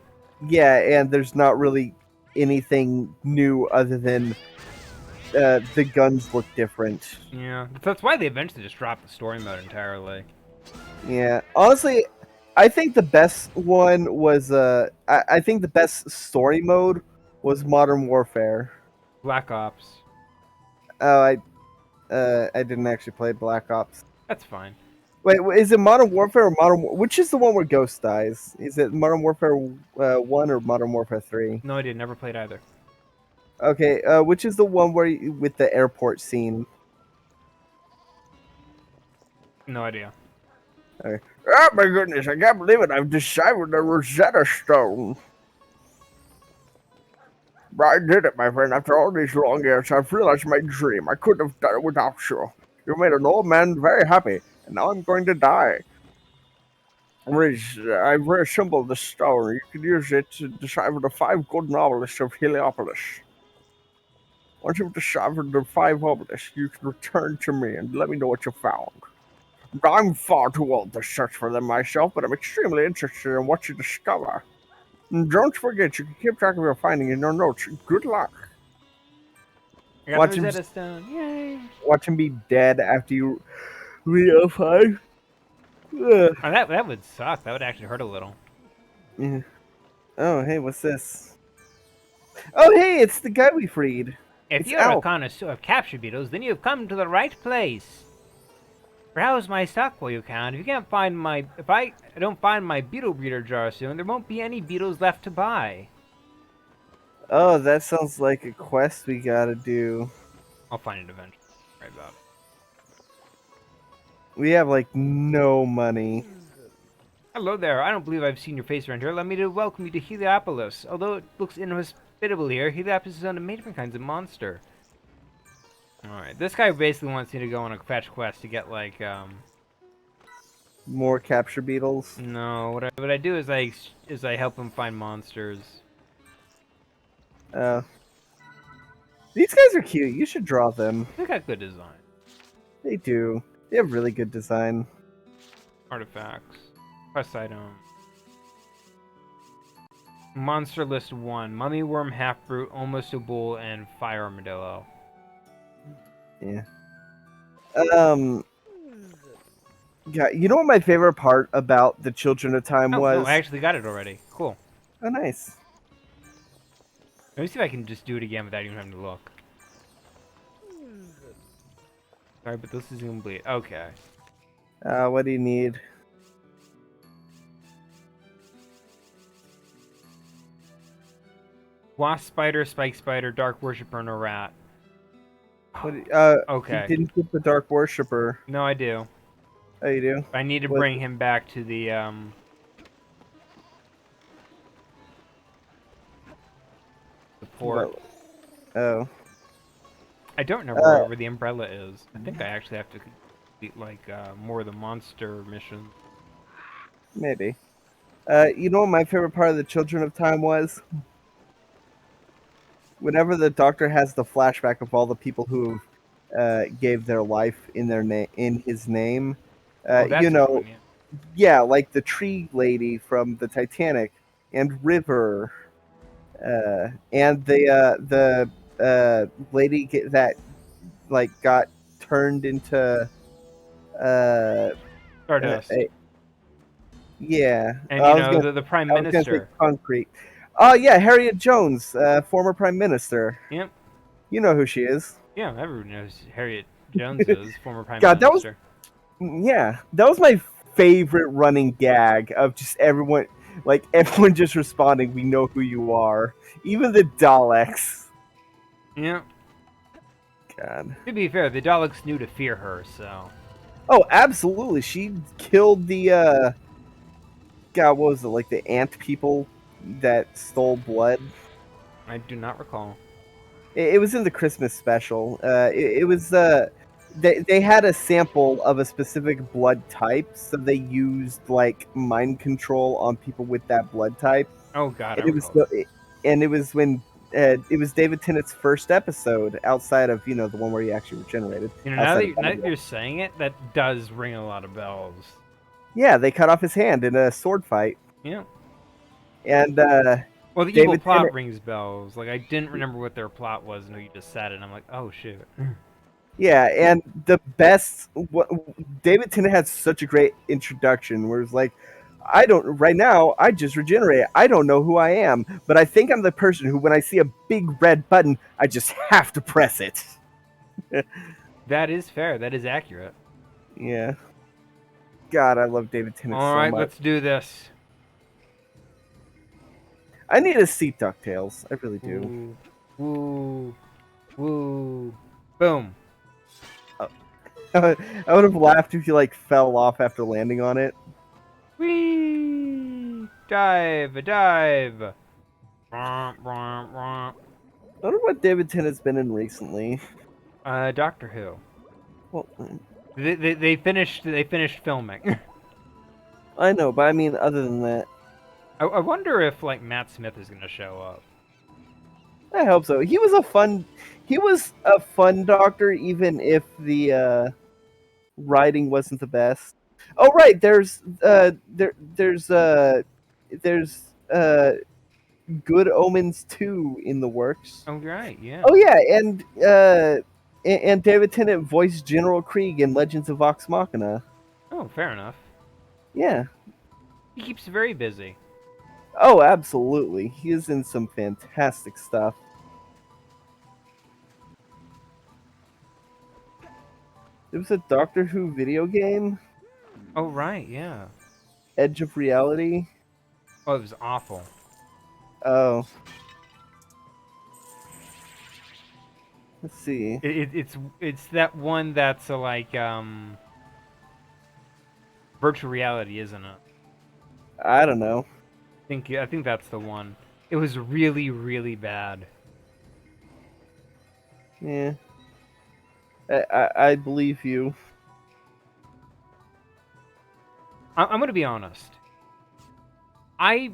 Yeah, and there's not really anything new other than the guns look different. Yeah, that's why they eventually just dropped the story mode entirely. Yeah, honestly, I think the best one was I think the best story mode was Modern Warfare. Black Ops, Oh, I didn't actually play Black Ops. that's fine. Wait, is it Modern Warfare or Which is the one where Ghost dies? Is it Modern Warfare 1 or Modern Warfare 3? No idea. Never played either. Okay, which is the one with the airport scene? No idea. Okay. Oh my goodness, I can't believe it. I've deciphered the Rosetta Stone. I did it, my friend. After all these long years, I've realized my dream. I couldn't have done it without you. You made an old man very happy, and now I'm going to die. I've reassembled the stone. You can use it to decipher the 5 good novelists of Heliopolis. Once you've deciphered the 5 obelisks, you can return to me and let me know what you found. I'm far too old to search for them myself, but I'm extremely interested in what you discover. And don't forget, you can keep track of your findings in your notes. Good luck. I got the Rosetta Stone. Yay! Watch him be dead after you re-5. Oh, that would suck. That would actually hurt a little. Yeah. Oh, hey, what's this? Oh, hey, it's the guy we freed. If It's you're a Alf. connoisseur of capture beetles, then you've come to the right place. Browse my stock while you can. If I don't find my beetle breeder jar soon, there won't be any beetles left to buy. Oh, that sounds like a quest we gotta do. I'll find it eventually. Right about it. We have, like, no money. Hello there. I don't believe I've seen your face around here. Let me to welcome you to Heliopolis. Although it looks inhospitable here, Heliopolis is on a many different kinds of monster. Alright, this guy basically wants me to go on a fetch quest to get, like, More capture beetles. No, what I do is I help him find monsters. These guys are cute. You should draw them. They got good design. They do. They have really good design. Artifacts. Quest item. Monster list 1. Mummy worm, half brute, almost a bull, and fire armadillo. Yeah. Yeah, you know what my favorite part about the Children of Time Oh, was? no, I actually got it already. Cool. Oh, nice. Let me see if I can just do it again without even having to look. Sorry, but this is incomplete. Okay. What do you need? Wasp spider, spike spider, dark worshipper, and a rat. Okay. You didn't get the Dark Worshipper. No, I do. Oh, you do? I need to What? bring him back to the fort. Oh. I don't remember where the umbrella is. I think I actually have to complete, like, more of the monster missions. Maybe. You know what my favorite part of the Children of Time was? Whenever the Doctor has the flashback of all the people who gave their life in his name, Oh, that's you know, one, yeah. yeah, like the tree lady from the Titanic, and River, and the lady that like got turned into Stardust. Yeah, And, I was gonna the Prime I was gonna say Minister. concrete. Oh yeah, Harriet Jones, former prime minister. Yep. You know who she is. Yeah, everyone knows Harriet Jones is former Prime God, Minister. that was my favorite running gag of just everyone just responding. We know who you are, even the Daleks. Yeah. God. To be fair, the Daleks knew to fear her, so. Oh, absolutely. She killed the God. What was it, like the ant people that stole blood? I do not recall. It was in the Christmas special. It was they had a sample of a specific blood type, so they used like mind control on people with that blood type. Oh God, And it was when it was David Tennant's first episode outside of the one where he actually regenerated. Now that you're saying it, that does ring a lot of bells. Yeah, they cut off his hand in a sword fight. Yeah. And well, the evil plot rings bells. Like, I didn't remember what their plot was until you just said it, and I'm like, oh, shit. Yeah, and the best... David Tennant had such a great introduction, where it's like, right now, I just regenerate. I don't know who I am, but I think I'm the person who, when I see a big red button, I just have to press it. That is fair. That is accurate. Yeah. God, I love David Tennant All so right, much. let's do this. I need to see DuckTales. I really do. Woo, woo, woo, boom. I would have laughed if you like fell off after landing on it. Whee! Dive, dive. Romp, romp, romp. I wonder what David Tennant's been in recently. Doctor Who. Well, They finished filming. I know, but I mean, other than that, I wonder if like Matt Smith is gonna show up. I hope so. He was a fun Doctor, even if the writing wasn't the best. Oh right, there's Good Omens 2 in the works. Oh right, yeah. Oh yeah, and David Tennant voiced General Krieg in Legends of Vox Machina. Oh, fair enough. Yeah. He keeps very busy. Oh, absolutely. He is in some fantastic stuff. There was a Doctor Who video game, Oh right, yeah. Edge of Reality. Oh, it was awful. Oh, let's see. It's that one that's like virtual reality, isn't it? I don't know. I think that's the one. It was really really bad. Yeah, I believe you. I'm gonna be honest. I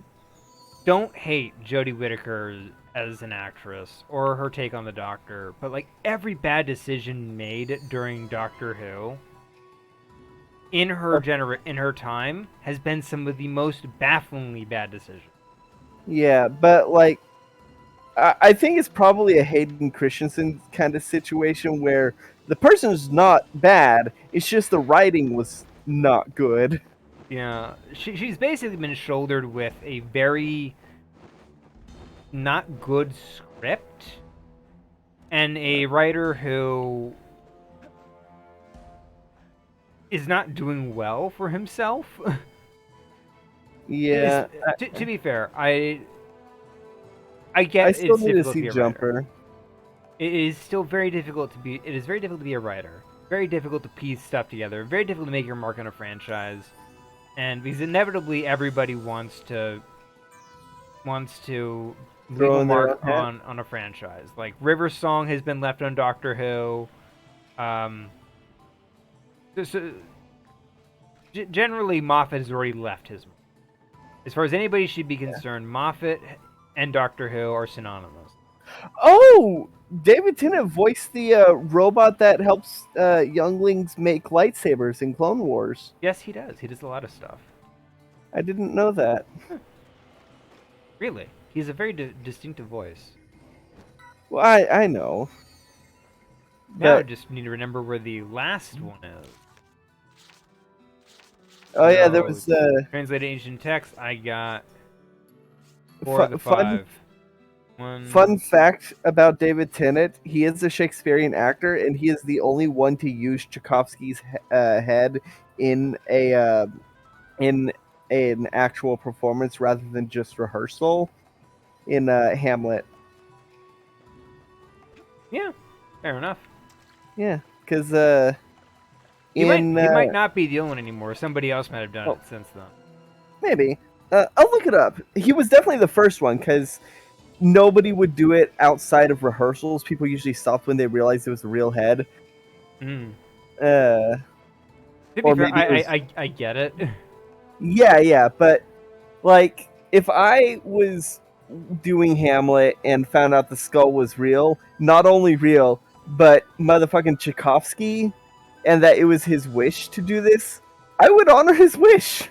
don't hate Jodie Whittaker as an actress or her take on the Doctor, but like every bad decision made during Doctor Who in her time has been some of the most bafflingly bad decisions. Yeah, but like, I think it's probably a Hayden Christensen kind of situation where the person's not bad. It's just the writing was not good. Yeah, she's basically been shouldered with a very not good script and a writer who is not doing well for himself. Yeah, To be fair, I I get still it's need to difficult to see be a writer. Jumper. It is still very difficult to be. It is very difficult to be a writer. Very difficult to piece stuff together. Very difficult to make your mark on a franchise. And because inevitably everybody wants to leave Throw a in their own mark hat. on a franchise. Like River Song has been left on Doctor Who. Um, so, generally Moffat has already left his mark. As far as anybody should be concerned, Moffat and Doctor Who are synonymous. Oh, David Tennant voiced the robot that helps younglings make lightsabers in Clone Wars. Yes, he does. He does a lot of stuff. I didn't know that. Really, he's a very distinctive voice. Well, I know. Now I But just need to remember where the last one is. oh yeah, there So, was translated ancient text. I got 4 of the fun 5. One. fun fact about David Tennant: he is a Shakespearean actor, and he is the only one to use Tchaikovsky's head in a in an actual performance rather than just rehearsal in Hamlet. Yeah, fair enough. Yeah, because He might in he might not be the only one anymore. Somebody else might have done oh, it since then. maybe I'll look it up. He was definitely the first one because nobody would do it outside of rehearsals. People usually stopped when they realized it was the real head. Mm. Uh, To be or fair, maybe it was I get it. yeah, but like if I was doing Hamlet and found out the skull was real, not only real, but motherfucking Tchaikovsky, and that it was his wish to do this, I would honor his wish.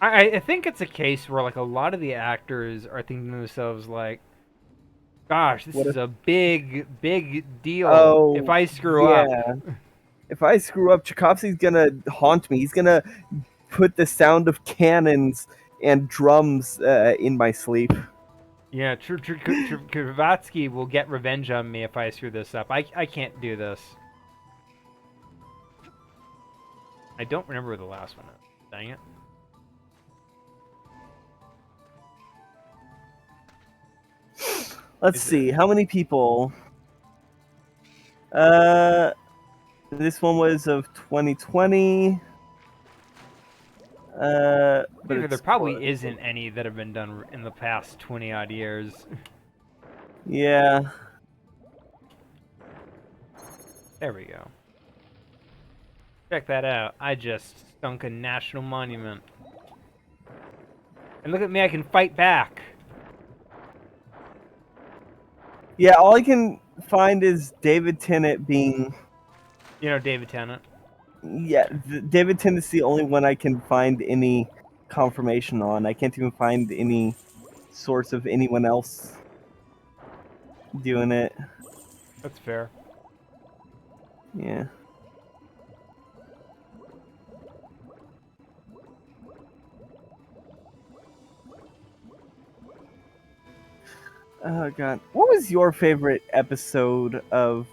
I think it's a case where like a lot of the actors are thinking to themselves like, "Gosh, this What is if? a big deal. If Oh, I screw up." yeah. If I screw up, Tchaikovsky's gonna haunt me. He's gonna put the sound of cannons and drums in my sleep. Yeah, Kravatsky will get revenge on me if I screw this up. I can't do this. I don't remember what the last one is. Dang it. Let's Is it? see, how many people? Uh, this one was of 2020. But There it's probably isn't any that have been done in the past 20 odd years. yeah. There we go. Check that out. I just stunk a national monument. And look at me, I can fight back. Yeah, all I can find is David Tennant being. You know David Tennant. Yeah, David Tennant's the only one I can find any confirmation on. I can't even find any source of anyone else doing it. That's fair. Yeah. Oh god, what was your favorite episode of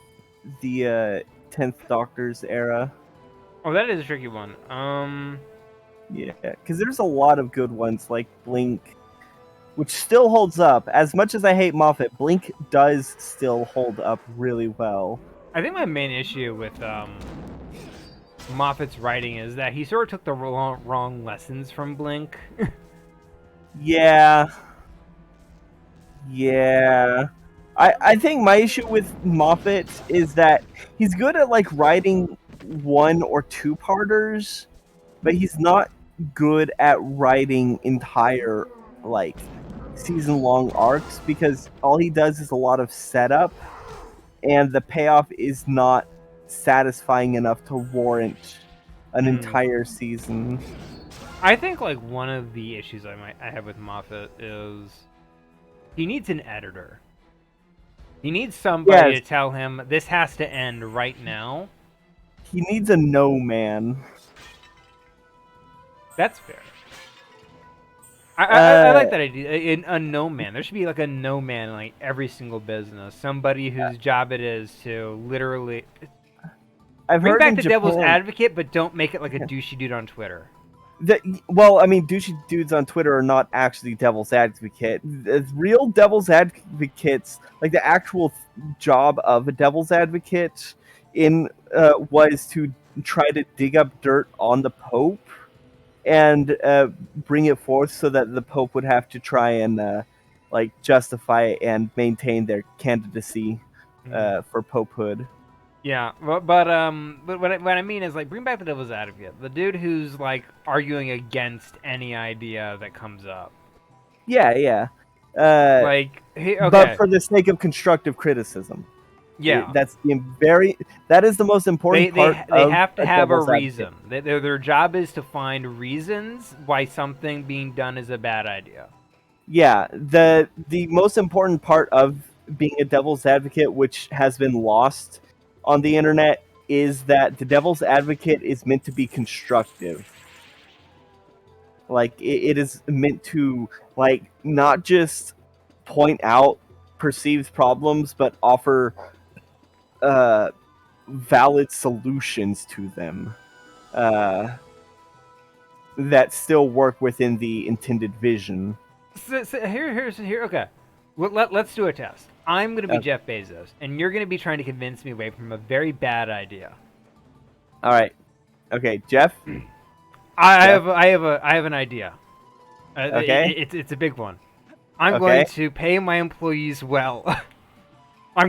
the 10th Doctor's era? Oh, that is a tricky one. Yeah, because there's a lot of good ones like Blink, which still holds up. As much as I hate Moffat, Blink does still hold up really well. I think my main issue with Moffat's writing is that he sort of took the wrong lessons from Blink. Yeah, yeah. I think my issue with Moffat is that he's good at like writing one or two parters, but he's not good at writing entire like season long arcs because all he does is a lot of setup and the payoff is not satisfying enough to warrant an entire season. I think like one of the issues I have with Moffat is he needs an editor. He needs somebody Yes, to tell him this has to end right now. he needs a no man. That's fair. I Uh, like that idea. A no man. There should be like a no man in like every single business. Somebody whose job it is to literally I've bring heard back in the devil's Japan. advocate, but don't make it like a douchey dude on Twitter. Well, I mean, douchey dudes on Twitter are not actually devil's advocate. The real devil's advocates, like the actual job of a devil's advocate, was to try to dig up dirt on the Pope and bring it forth so that the Pope would have to try and like justify and maintain their candidacy for popehood. Yeah, but what I mean is like bring back the devil's advocate, the dude who's like arguing against any idea that comes up. Yeah, yeah. Uh, Like, hey, but okay, for the sake of constructive criticism. yeah, That's the that is the most important part they of have to a have a devil's advocate. reason. Their job is to find reasons why something being done is a bad idea. Yeah, the most important part of being a devil's advocate, which has been lost on the internet, is that the devil's advocate is meant to be constructive. Like it is meant to like not just point out perceived problems, but offer valid solutions to them. That still work within the intended vision. Here. Okay, let's do a test. I'm gonna be Uh, Jeff Bezos, and you're gonna be trying to convince me away from a very bad idea. all right. Okay, Jeff. I Jeff. have an idea. Okay. It's a big one. I'm going Okay. to pay my employees well.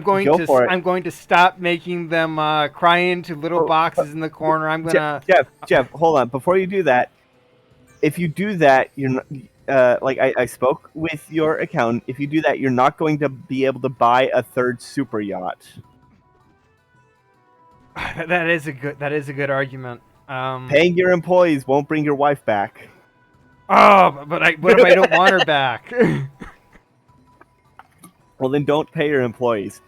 Go for it. I'm going to stop making them cry into little Oh, boxes in the corner. I'm gonna Jeff. Hold on. Before you do that, if you do that, you're not. Like I spoke with your accountant. If you do that, you're not going to be able to buy a third super yacht. that is a good argument. Paying your employees won't bring your wife back. Oh, but what if I don't want her back? Well, then don't pay your employees.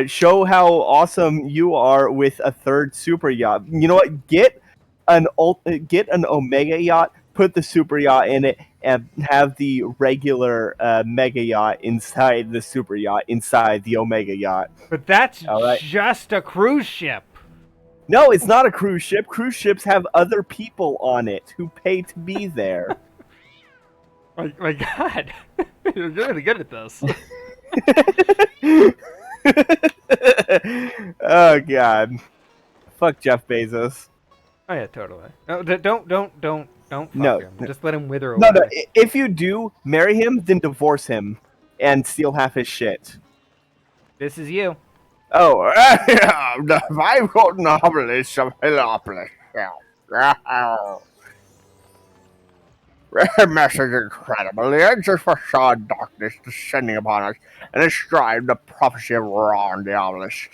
Show how awesome you are with a third super yacht. You know what? Get an Omega yacht, put the super yacht in it, and have the regular mega yacht inside the super yacht inside the Omega yacht. But that's All right. just a cruise ship. No, it's not a cruise ship. Cruise ships have other people on it who pay to be there. My God, you're really good at this. Oh God! Fuck Jeff Bezos. Oh yeah, totally. No, don't fuck No, him. Just let him wither no, no. away. If you do marry him, then divorce him and steal half his shit. This is you. Oh, the five golden obelisks of Heliopolis. Their message incredible. The ancient facade darkness descending upon us, and inscribed the prophecy of Ra on the obelisk.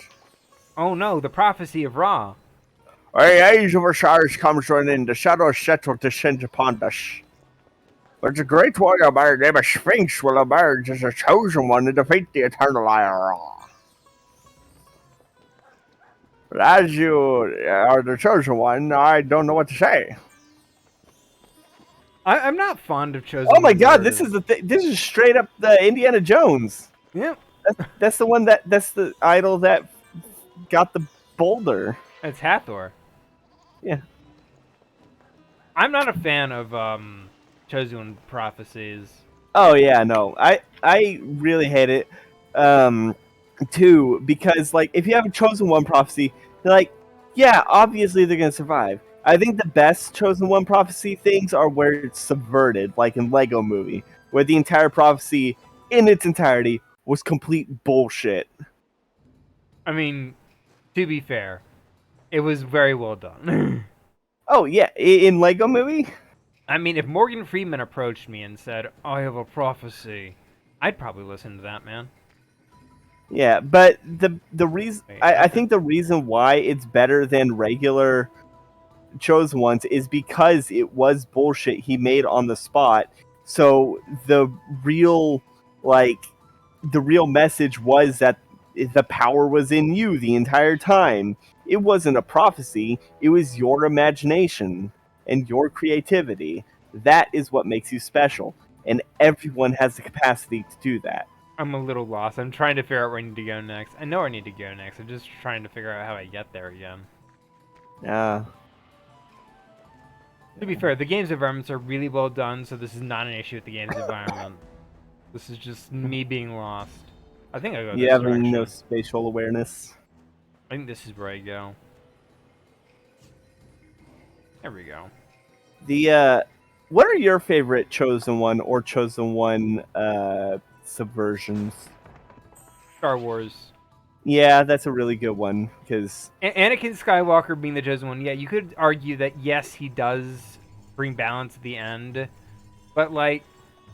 Oh no, the prophecy of Ra. The age of Osiris comes to an end. The shadow of Setot descends upon us. But the great warrior by the name of Sphinx will emerge as the chosen one to defeat the eternal eye of Ra. But as you are the chosen one, I don't know what to say. I'm not fond of chosen. Oh my God! Ones. This is this is straight up the Indiana Jones. Yeah. That's the one that's the idol that got the boulder. It's Hathor. Yeah. I'm not a fan of chosen one prophecies. Oh yeah, no. I really hate it. Too, because like if you have a chosen one prophecy, they're like, yeah, obviously they're gonna survive. I think the best chosen one prophecy things are where it's subverted, like in Lego Movie, where the entire prophecy in its entirety was complete bullshit. I mean, to be fair, it was very well done. Oh yeah, in Lego Movie. I mean, if Morgan Freeman approached me and said, "I have a prophecy," I'd probably listen to that, man. Yeah, but the reason Wait, I think the reason why it's better than regular chosen ones is because it was bullshit he made on the spot. So the real message was that the power was in you the entire time. It wasn't a prophecy, it was your imagination and your creativity. That is what makes you special, and everyone has the capacity to do that. I'm a little lost. I'm trying to figure out where I need to go next. I know I need to go next. I'm just trying to figure out how I get there again. To be fair, the game's environments are really well done, so this is not an issue with the game's environment. This is just me being lost. I think I go You this having direction. no spatial awareness. I think this is where I go. There we go. What are your favorite chosen one or chosen one subversions? Star Wars. Yeah, that's a really good one because Anakin Skywalker being the chosen one. Yeah, you could argue that yes, he does bring balance at the end, but like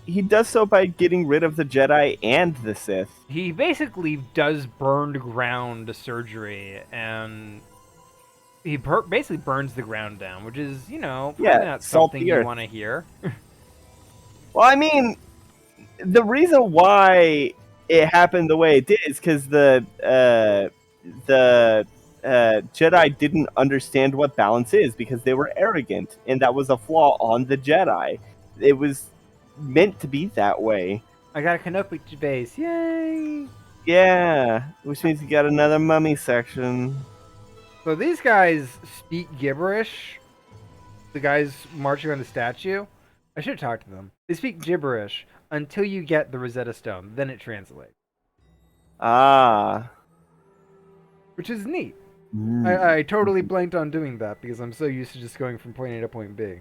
he does so by getting rid of the Jedi and the Sith. he basically does burned ground surgery, and he basically burns the ground down, which is, you know, probably not something you want to hear. Well, I mean, the reason why it happened the way it did is because the Jedi didn't understand what balance is because they were arrogant, and that was a flaw on the Jedi. It was meant to be that way. I got a Kenobi base, yay! Yeah, which means you got another mummy section. So these guys speak gibberish. The guys marching on the statue. I should talk to them. They speak gibberish until you get the Rosetta Stone. Then it translates. Ah. Which is neat. I totally blanked on doing that because I'm so used to just going from point A to point B.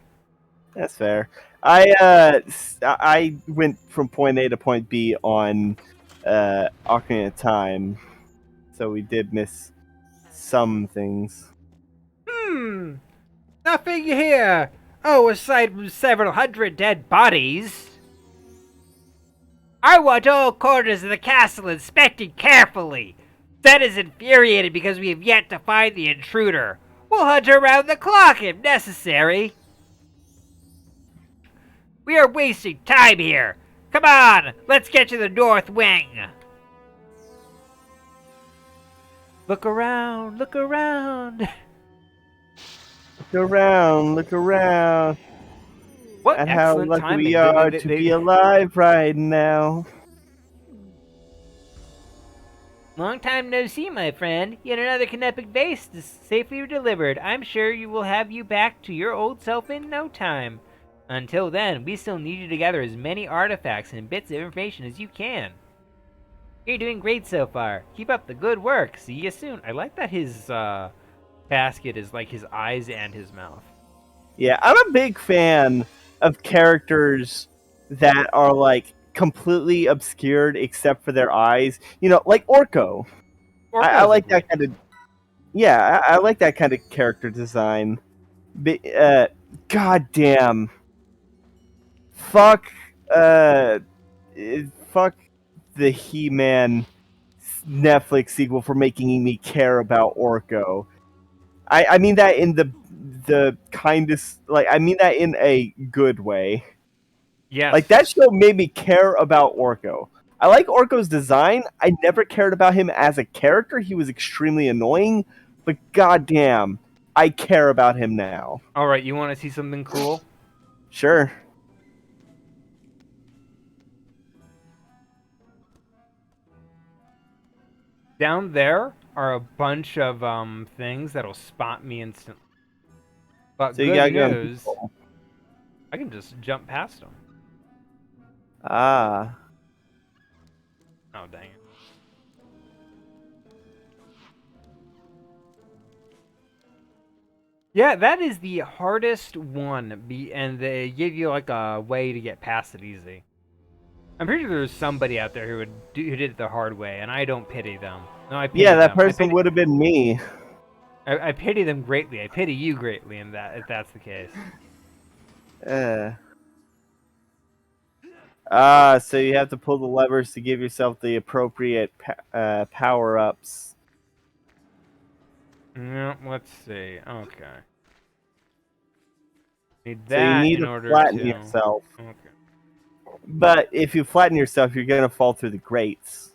That's fair. I went from point A to point B on Ocarina of Time, so we did miss some things. Nothing here! Oh, aside from several hundred dead bodies. I want all corners of the castle inspected carefully. That is infuriated because we have yet to find the intruder. We'll hunt around the clock if necessary. We are wasting time here. Come on, let's get to the north wing. Look around, look around. Look around, look around. What at how excellent lucky timing. we are to be alive right now. Long time no see, my friend. Yet another Kinepic base is safely delivered. I'm sure you will have you back to your old self in no time. Until then, we still need you to gather as many artifacts and bits of information as you can. You're doing great so far. Keep up the good work. See you soon. I like that his basket is like his eyes and his mouth. Yeah, I'm a big fan of characters that are like completely obscured except for their eyes. You know, like Orko. I Orko's a like great. that kind of. Yeah, I like that kind of character design. God damn. Fuck. Uh, fuck the He-Man Netflix sequel for making me care about Orko. I mean that in the kindest, like I mean that in a good way. Like that Yes. show made me care about Orko. I like Orko's design. I never cared about him as a character. He was extremely annoying, but goddamn, I care about him now. All right, you want to see something cool? Sure. Down there are a bunch of things that'll spot me instantly. But So you good gotta go. news, I can just jump past them. Ah. Oh dang it! Yeah, that is the hardest one. And they give you like a way to get past it easy. I'm pretty sure there's somebody out there who did it the hard way, and I don't pity them. No, I pity Yeah, that them. person would have been me. I pity them greatly. I pity you greatly, in that if that's the case. Uh. So you have to pull the levers to give yourself the appropriate power ups. Yeah, let's see. Okay. Need So you that need in to order flatten to. yourself. Okay. But if you flatten yourself, you're gonna fall through the grates.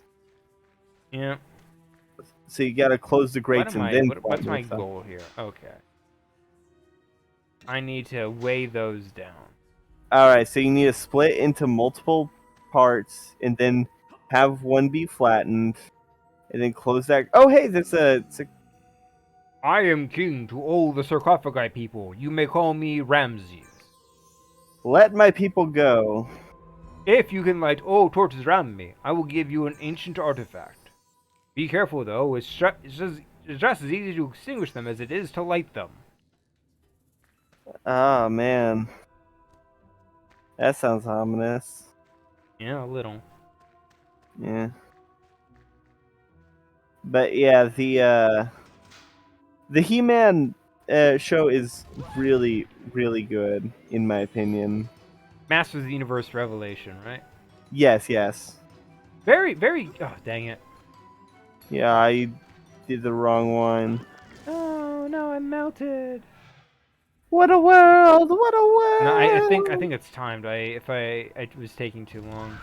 Yeah. So you gotta close the What grates am and I? then What's flatten my yourself. goal here? Okay. I need to weigh those down. Alright, so you need to split into multiple parts and then have one be flattened and then close that. Oh, hey, it's a I am king to all the sarcophagi people. You may call me Ramses. let my people go. If you can light all torches around me, I will give you an ancient artifact. Be careful though, it's just as easy to extinguish them as it is to light them. Oh, man. That sounds ominous. Yeah, a little. Yeah. But yeah, the He-Man show is really, really good, in my opinion. Masters of the Universe Revelation, right? Yes, yes. Very, very. Oh, dang it. Yeah, I did the wrong one. Oh no, I'm melted. What a world! What a No, I world! think it's timed. I was taking too long.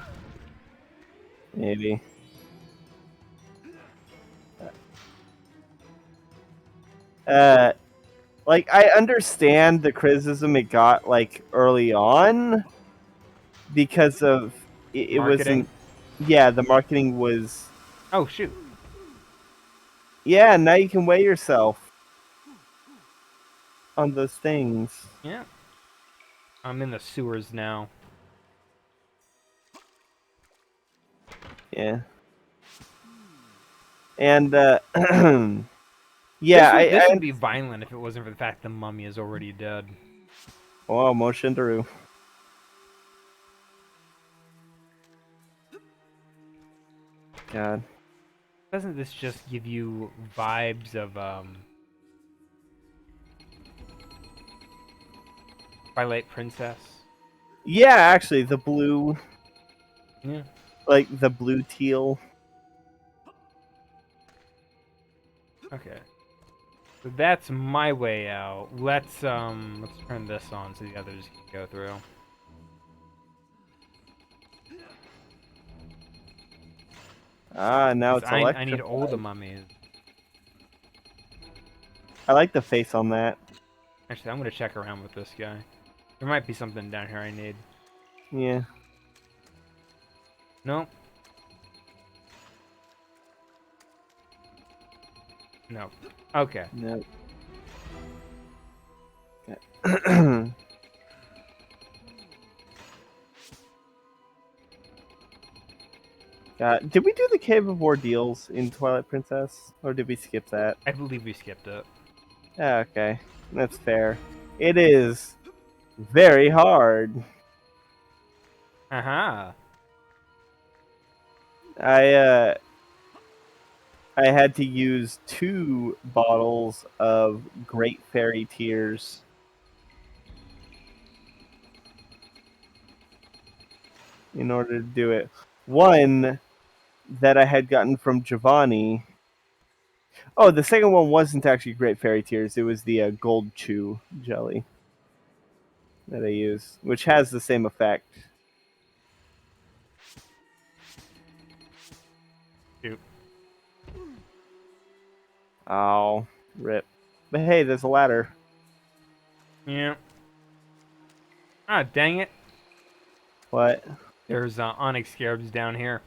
Maybe. Uh, like I understand the criticism it got like early on because of it Marketing. wasn't. Yeah, the marketing was. Oh shoot. Yeah, now you can weigh yourself on those things. Yeah. I'm in the sewers now. Yeah. And yeah, This I would be violent if it wasn't for the fact the mummy is already dead. oh, Moshindaru. God. Doesn't this just give you vibes of Twilight Princess? Yeah, actually, the blue, Yeah. like the blue teal. Okay. So that's my way out. Let's turn this on so the others can go through. Ah, now 'Cause it's I need all the electrified. mummies. I like the face on that. Actually, I'm gonna check around with this guy. There might be something down here I need. Yeah. No. No. Okay. No. Okay. Did we do the Cave of Ordeals in Twilight Princess, or did we skip that? I believe we skipped it. Okay, that's fair. It is very hard. Aha. I uh, I had to use 2 bottles of Great Fairy Tears in order to do it. One that I had gotten from Giovanni. Oh, the second one wasn't actually Great Fairy Tears. It was the Gold Chew jelly that I use, which has the same effect. Shoot. Oh, rip. But hey, there's a ladder. Yeah. Ah, dang it. What? There's onyx scarabs down here.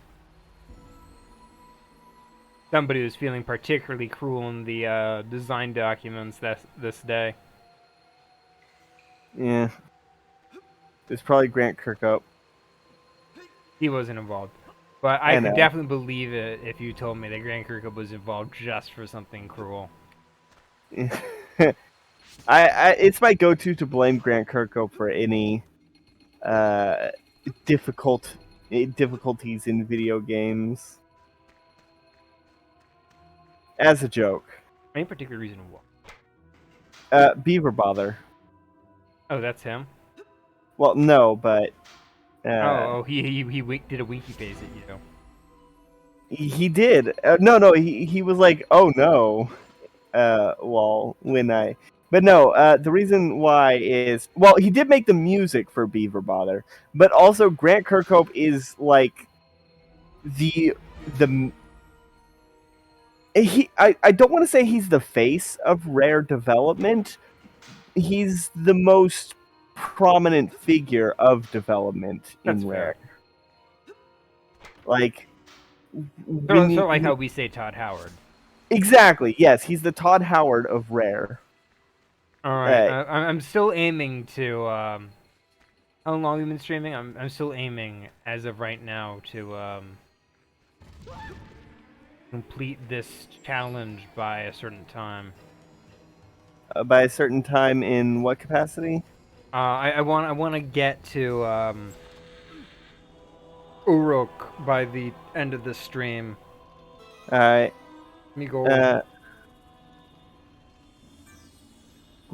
Somebody was feeling particularly cruel in the design documents this day. Yeah. It's probably Grant Kirkhope. He wasn't involved. But I I could know. definitely believe it if you told me that Grant Kirkhope was involved just for something cruel. It's my go-to to blame Grant Kirkhope for any uh, difficult difficulties in video games as a joke. Any particular reason why? Beaver Bother. Oh, that's him? Well, no, but Did a winky face at you. he did. No, he was like, "Oh no." Well, when I, but no, the reason why is, well, he did make the music for Beaver Bother, but also Grant Kirkhope is like the I don't want to say he's the face of Rare development. He's the most prominent figure of development That's in fair. Rare. Like So, when so you, like how we say Todd Howard. exactly, yes, he's the Todd Howard of Rare. All right, Uh, I'm still aiming to. How long have you been streaming? I'm still aiming as of right now to complete this challenge by a certain time. by a certain time in what capacity? I want to get to Uruk by the end of the stream. All right. Let me go. Uh,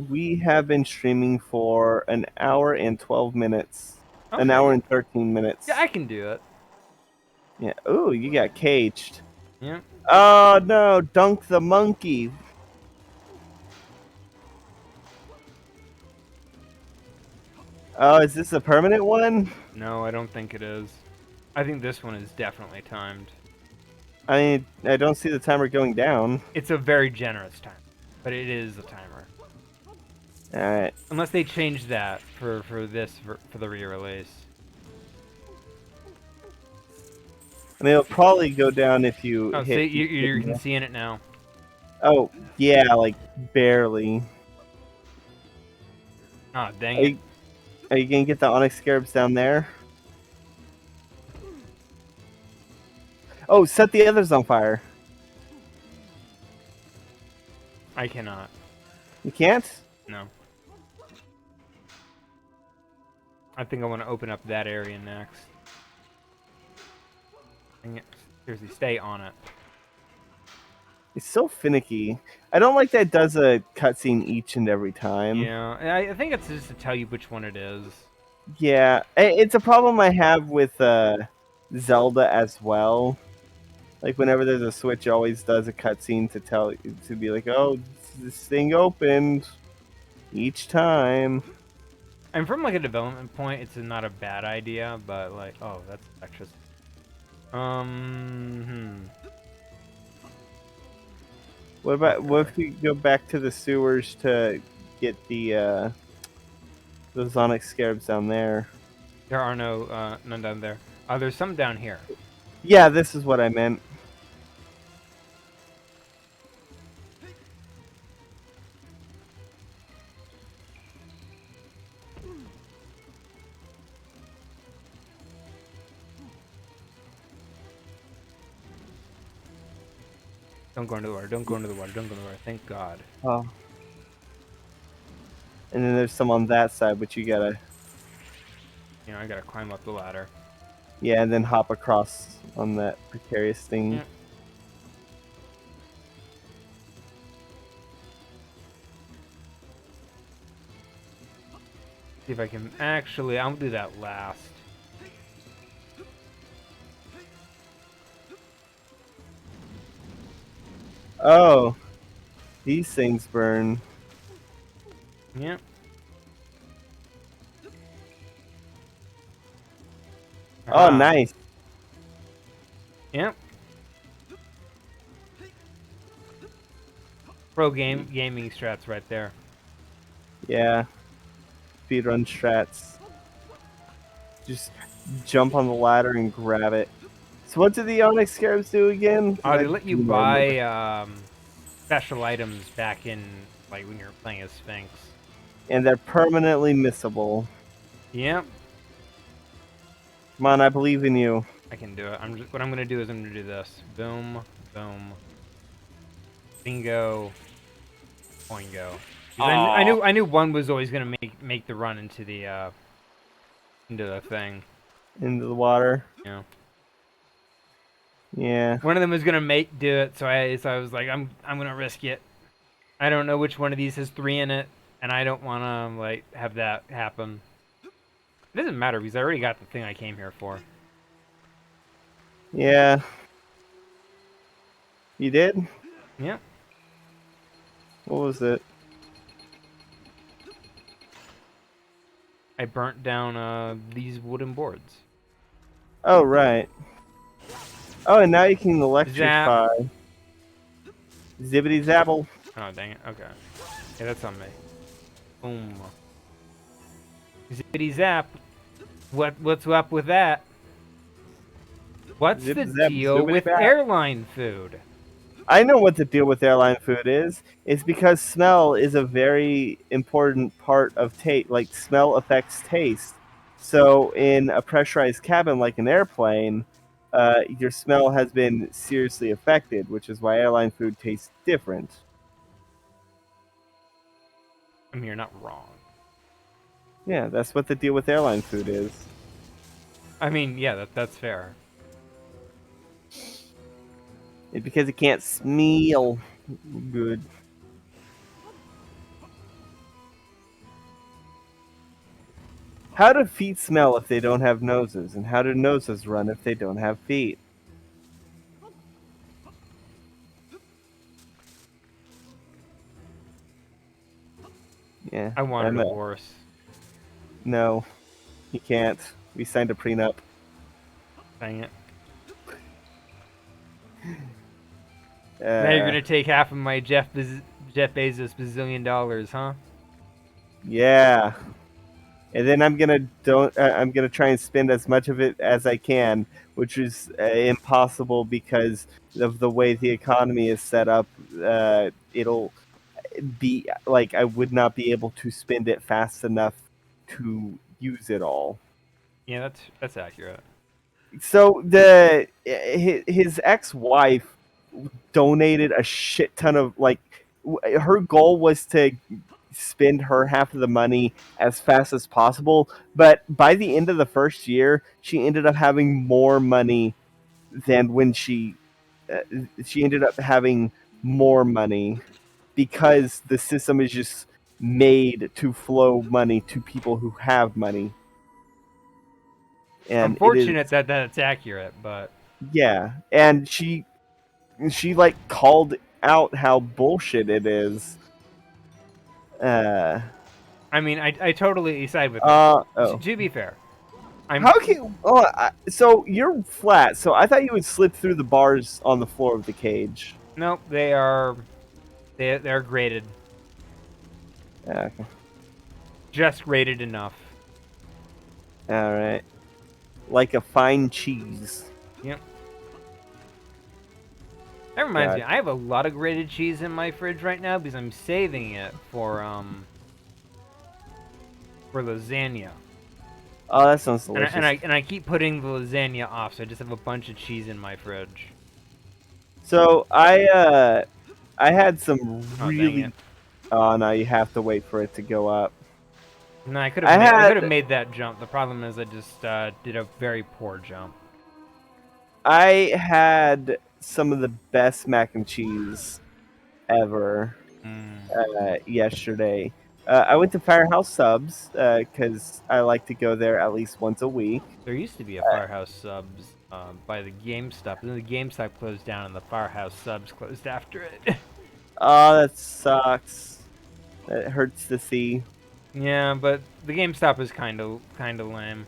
we have been streaming for an hour and 12 minutes. An Okay, hour yeah, and 13 minutes. yeah, I can do it. Yeah. Ooh, you got caged. Yeah. Oh no, Dunk the monkey. Oh, is this a permanent one? No, I don't think it is. I think this one is definitely timed. I mean, I don't see the timer going down. It's a very generous timer, but it is a timer. Alright. Unless they change that for the re-release. I mean, it'll probably go down if you Oh, see, hit. you can see in it now. Oh, yeah, like barely. Oh, dang Are it. you, are you gonna get the Onyx Scarabs down there? Oh, set the others on fire. I cannot. You can't? No. I think I want to open up that area next. Dang it. Seriously, stay on it. It's so finicky. I don't like that it does a cutscene each and every time. Yeah, I think it's just to tell you which one it is. Yeah, it's a problem I have with Zelda as well. Like whenever there's a switch, it always does a cutscene to tell to be like, "Oh, this thing opened each time." And from like a development point, it's not a bad idea, but like, oh, that's infectious. What if we go back to the sewers to get the those Onyx Scarabs down there? There are none down there. There's some down here. Yeah, this is what I meant. Don't go into the water. Don't go into the water. Don't go into the water. Thank God. Oh. And then there's some on that side, but you gotta, You know, I gotta climb up the ladder. yeah, and then hop across on that precarious thing. Yeah. See if I can actually. I'll do that last. Oh, these things burn. Yeah. Oh, Aha. nice. Yep. Gaming strats right there. Yeah. Speedrun strats. Just jump on the ladder and grab it. So what do the Onyx Scarabs do again? 'Cause I They let you do know them. buy special items back in like when you're playing as Sphinx. And they're permanently missable. Yep. Come on, I believe in you. I can do it. What I'm gonna do is I'm gonna do this. Boom, boom, bingo, boingo. 'Cause I knew one was always gonna make the run into the thing. Into the water. You know, Yeah. one of them was gonna do it. So I was like, I'm gonna risk it. I don't know which one of these has 3 in it, and I don't wanna like have that happen. It doesn't matter because I already got the thing I came here for. Yeah. You did? Yep. What was it? I burnt down these wooden boards. Oh, right. Oh, and now you can Zap. electrify. Zibbity zabble. Oh dang it. Okay. Yeah, that's on me. Boom. Zippity zap. What's up with that? What's Zip, the zap, deal zoobity with bap. airline food? I know what the deal with airline food is. It's because smell is a very important part of taste. Like, smell affects taste. So, in a pressurized cabin like an airplane, your smell has been seriously affected, which is why airline food tastes different. I mean, you're not wrong. Yeah, that's what the deal with airline food is. I mean, yeah, that's fair. It's because it can't smell good. How do feet smell if they don't have noses? And how do noses run if they don't have feet? Yeah. I wanted I'm a horse. No, you can't. We signed a prenup. Dang it. Now you're gonna take half of my Jeff Bezos $1 billion, huh? Yeah. And then I'm gonna try and spend as much of it as I can, which is impossible because of the way the economy is set up. It'll be like I would not be able to spend it fast enough to use it all. Yeah, that's accurate. So his ex-wife donated a shit ton of her goal was to spend her half of the money as fast as possible, but by the end of the first year she ended up having more money than when uh, she ended up having more money because the system is just made to flow money to people who have money, and it is, Unfortunate that that's accurate, but yeah, and she like called out how bullshit it is. Uh, I mean, I totally side with her. oh. To be fair, I'm How can so you're flat? So I thought you would slip through the bars on the floor of the cage. nope. They're graded, Yeah, just graded enough. all right, like a fine cheese. Yep. That reminds God. me, I have a lot of grated cheese in my fridge right now because I'm saving it for lasagna. Oh, that sounds And delicious. I keep putting the lasagna off, so I just have a bunch of cheese in my fridge. So I had some Oh, dang it. really. Oh no, you have to wait for it to go up. No, I I could have had made that jump. The problem is I just did a very poor jump. I had some of the best mac and cheese ever Mm. yesterday. I went to Firehouse Subs because I like to go there at least once a week. There used to be a Firehouse Subs by the GameStop, and then the GameStop closed down, and the Firehouse Subs closed after it. Oh, that sucks. That hurts to see. Yeah, but the GameStop is kind of lame.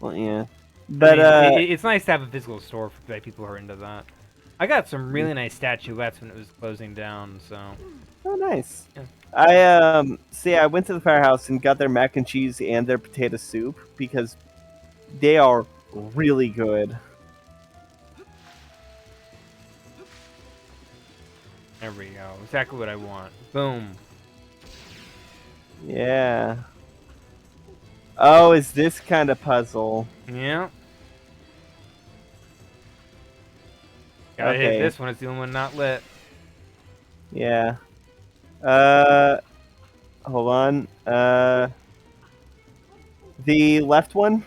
Well, yeah, I but mean, it's nice to have a physical store for people who are into that. I got some really nice statuettes when it was closing down, so oh, nice. yeah. I went to the firehouse and got their mac and cheese and their potato soup because they are really good. There we go. Exactly what I want. Boom. Yeah. Oh, is this kind of puzzle? Yeah. Gotta hit Okay. this one. It's the only one not lit. Yeah. Uh, hold on. The left one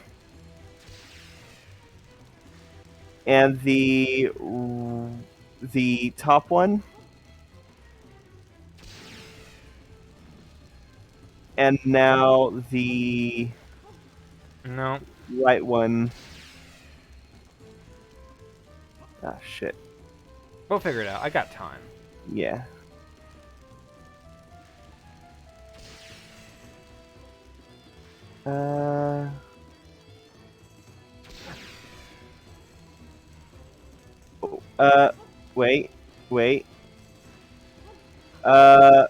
and the top one and now the No. right one. Ah, shit. We'll figure it out. I got time. Yeah. Uh, uh, wait, wait. Uh,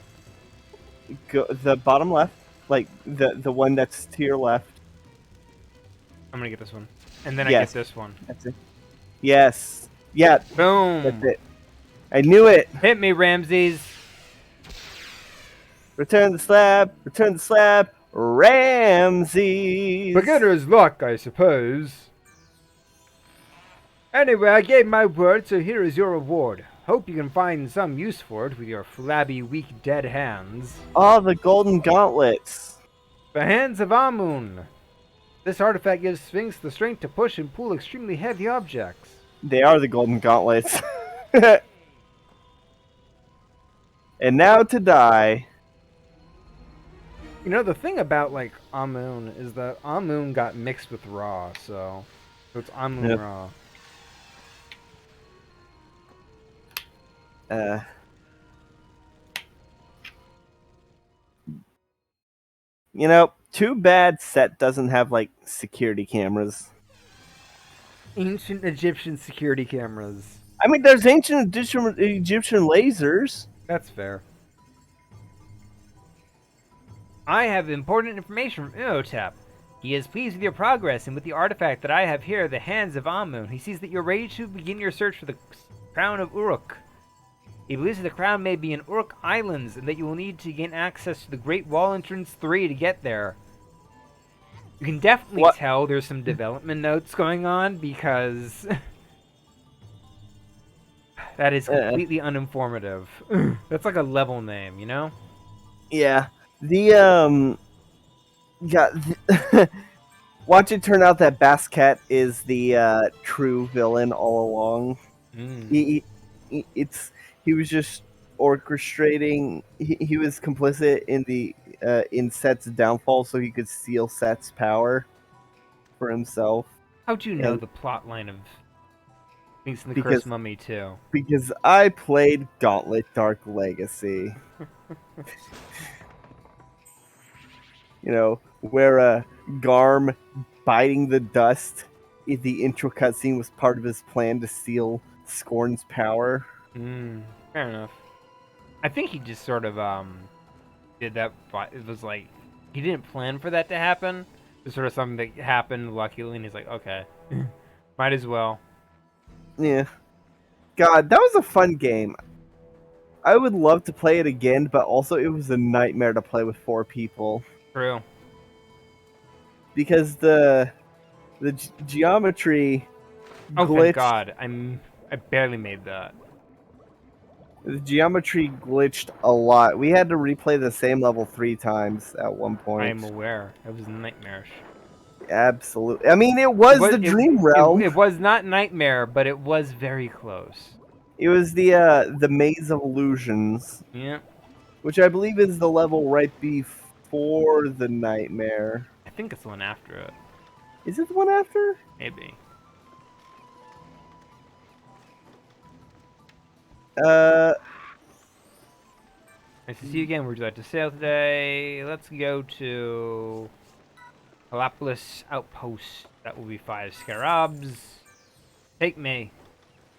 go the bottom left, like the one that's to your left. I'm gonna get this one. And then I get Yes, this one. that's it. Yes, yeah, that's Boom! it. I knew it. Hit me, Ramses! Return the slab. Return the slab. Ramses. Beginner's luck, I suppose. Anyway, I gave my word, so here is your reward. Hope you can find some use for it with your flabby, weak, dead hands. Oh, the golden gauntlets. The Hands of Amun. This artifact gives Sphinx the strength to push and pull extremely heavy objects. They are the golden gauntlets. And now to die. You know, the thing about, like, Amun is that Amun got mixed with Ra, so it's Amun Yep. Ra. Uh, too bad Set doesn't have like security cameras. Ancient Egyptian security cameras. I mean, there's ancient Egyptian lasers. That's fair. I have important information from Imhotep. He is pleased with your progress and with the artifact that I have here, the Hands of Amun. He sees that you're ready to begin your search for the crown of Uruk. He believes that the crown may be in Uruk Islands and that you will need to gain access to the Great Wall Entrance 3 to get there. You can definitely tell there's some development notes going on because that is completely uninformative. That's like a level name, you know? Yeah. Yeah. Watch it turn out that Basket is the true villain all along. Mm. He was just orchestrating. He was complicit in in Set's downfall, so he could steal Set's power for himself. How'd you know And the plot line of Sphinx and the because Cursed Mummy too? because I played Gauntlet Dark Legacy. Where Garm biting the dust in the intro cutscene was part of his plan to steal Scorn's power. Fair enough. I think he just sort of did that. It was like he didn't plan for that to happen. It's sort of something that happened luckily, and he's like, okay, might as well. Yeah. God, that was a fun game. I would love to play it again, but also it was a nightmare to play with 4 people. True. Because the geometry Oh, glitched. thank God! I barely made that. The geometry glitched a lot. We had to replay the same level 3 times at one I am point. aware. It was nightmarish. Absolutely. I mean, it It was was the dream realm. it was not nightmare, but it was very close. It was the maze of illusions, Yeah, which I believe is the level right before the nightmare. I think it's the one after it. Is it the one after? Maybe. Uh, Nice to see you again. Where'd you like to sail today? Let's go to Helapolis Outpost. That will be 5 scarabs. Take me.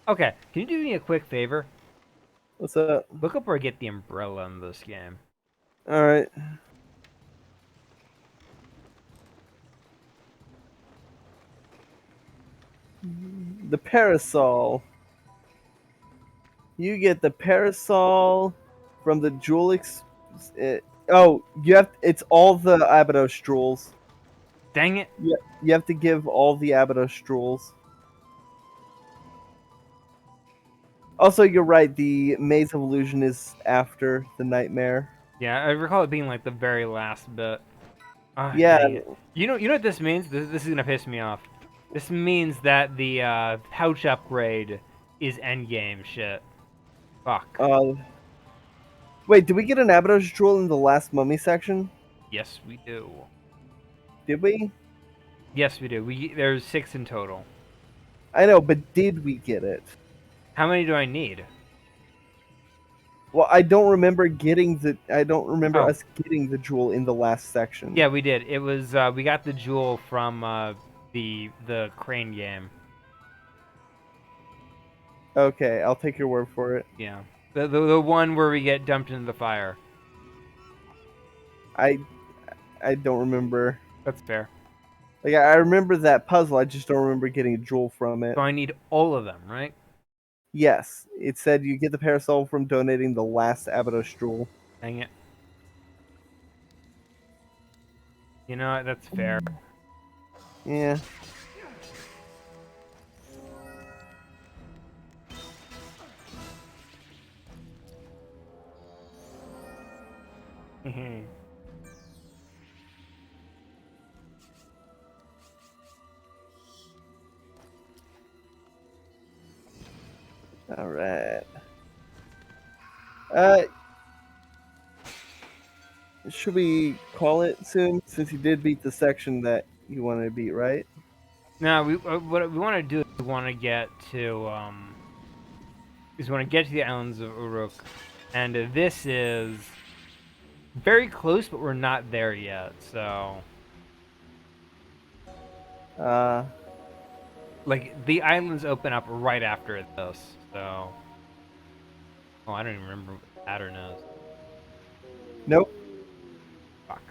Okay, can you do me a quick favor? what's up? Look up where I get the umbrella in this game. All right. The parasol. You get the parasol from the jewel. Oh, you have. It's all the Abydos jewels. Dang it. You have to give all the Abydos jewels. Also, you're right. The Maze of Illusion is after the nightmare. Yeah, I recall it being like the very last bit. Ah, Yeah. dang it. You know what this means? This is gonna piss me off. This means that the pouch upgrade is endgame shit. Fuck. Wait, did we get an Abydos jewel in the last mummy section? Yes, we do. Did we? Yes, we do. There's 6 in total. I know, but did we get it? How many do I need? Well, I don't remember getting the. I don't remember Oh. us getting the jewel in the last section. Yeah, we did. It was we got the jewel from the crane game. Okay, I'll take your word for it. Yeah. The one where we get dumped into the fire. I I don't remember. That's fair. Like I remember that puzzle. I just don't remember getting a jewel from it. So I need all of them, right? Yes, it said you get the parasol from donating the last Abydos jewel. Dang it. You know what? That's fair. Yeah. All right. Uh, should we call it soon? Since you did beat the section that you wanted to beat, right? Now what we want to do is we want to get to the islands of Uruk, and this is very close, but we're not there yet. So Uh, like the islands open up right after this. So oh, I don't even remember what the pattern is. nope. Fuck.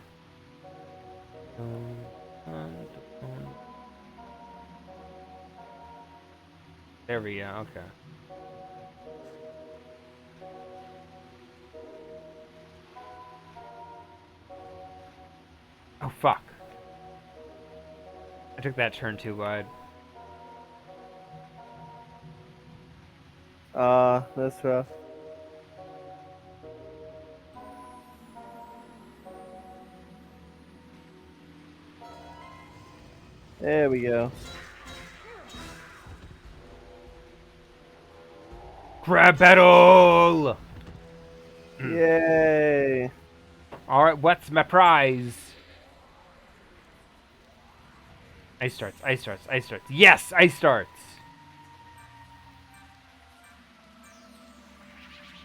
There we go. Okay. Oh fuck. I took that turn too wide. That's rough. There we go. Crab battle! Yay! Alright, what's my prize? Ice starts, ice starts, ice starts. Yes, ice starts!